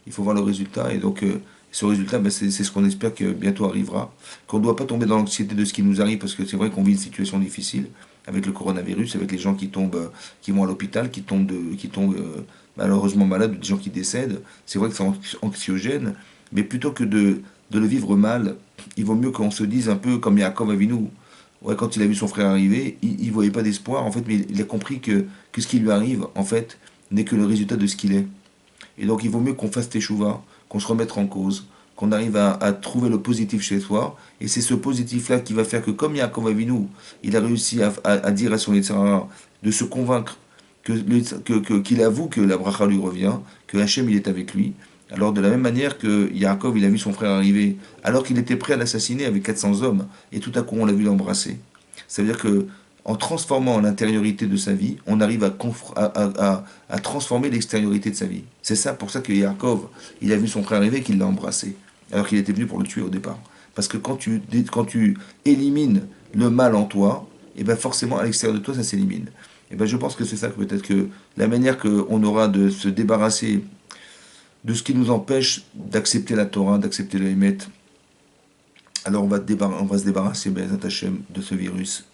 Il faut voir le résultat. Et donc, ce résultat, ben, c'est ce qu'on espère que bientôt arrivera. Qu'on ne doit pas tomber dans l'anxiété de ce qui nous arrive, parce que c'est vrai qu'on vit une situation difficile avec le coronavirus, avec les gens qui tombent, qui vont à l'hôpital, qui tombent malheureusement malades, des gens qui décèdent. C'est vrai que c'est anxiogène, mais plutôt que de le vivre mal, il vaut mieux qu'on se dise un peu comme Yaakov Avinu. Ouais, quand il a vu son frère arriver, il ne voyait pas d'espoir, en fait, mais il a compris que ce qui lui arrive, en fait, n'est que le résultat de ce qu'il est. Et donc, il vaut mieux qu'on fasse teshuva, qu'on se remette en cause, qu'on arrive à trouver le positif chez soi. Et c'est ce positif-là qui va faire que, comme Yaakov Avinu, il a réussi à dire à son Yetzirah de se convaincre qu'il avoue que la bracha lui revient, que Hachem il est avec lui. Alors, de la même manière que Yaakov, il a vu son frère arriver, alors qu'il était prêt à l'assassiner avec 400 hommes, et tout à coup, on l'a vu l'embrasser. Ça veut dire que en transformant l'intériorité de sa vie, on arrive à transformer l'extériorité de sa vie. C'est ça, pour ça que Yaakov, il a vu son frère arriver, qu'il l'a embrassé, alors qu'il était venu pour le tuer au départ. Parce que quand tu élimines le mal en toi, et ben forcément à l'extérieur de toi, ça s'élimine. Et ben je pense que c'est ça que peut-être que la manière qu'on aura de se débarrasser de ce qui nous empêche d'accepter la Torah, d'accepter le Hémet, alors on va se débarrasser, ben, Hashem, de ce virus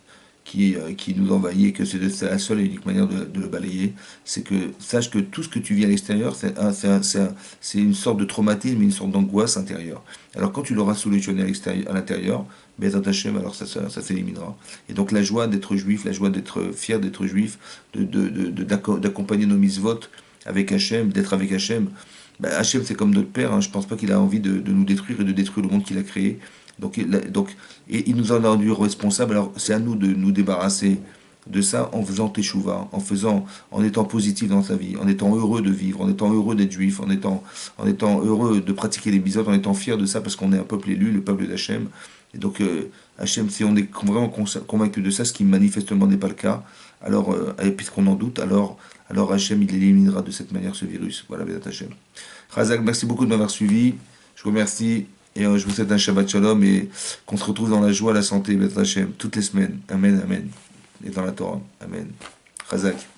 qui nous envahit et que c'est la seule et unique manière de le balayer. C'est que sache que tout ce que tu vis à l'extérieur, c'est une sorte de traumatisme, une sorte d'angoisse intérieure. Alors quand tu l'auras solutionné à l'intérieur, Bezat Hashem, alors ça s'éliminera. Et donc la joie d'être juif, la joie d'être fier d'être juif, d'accompagner nos mitzvot avec Hashem, d'être avec Hashem. Ben, Hachem, c'est comme notre père, hein. Je pense pas qu'il a envie de nous détruire et de détruire le monde qu'il a créé. Et il nous en a rendu responsables. Alors, c'est à nous de nous débarrasser de ça en faisant teshuva, en étant positif dans sa vie, en étant heureux de vivre, en étant heureux d'être juif, en étant heureux de pratiquer les bisotes, en étant fier de ça parce qu'on est un peuple élu, le peuple d'Hachem. Et donc, Hachem, si on est vraiment convaincu de ça, ce qui manifestement n'est pas le cas, alors, puisqu'on en doute, alors Hachem, il éliminera de cette manière ce virus. Voilà, Bédat Hachem. Razak, merci beaucoup de m'avoir suivi. Je vous remercie. Et je vous souhaite un Shabbat Shalom et qu'on se retrouve dans la joie, la santé, Beth Hashem, toutes les semaines. Amen, amen. Et dans la Torah. Amen. Chazak.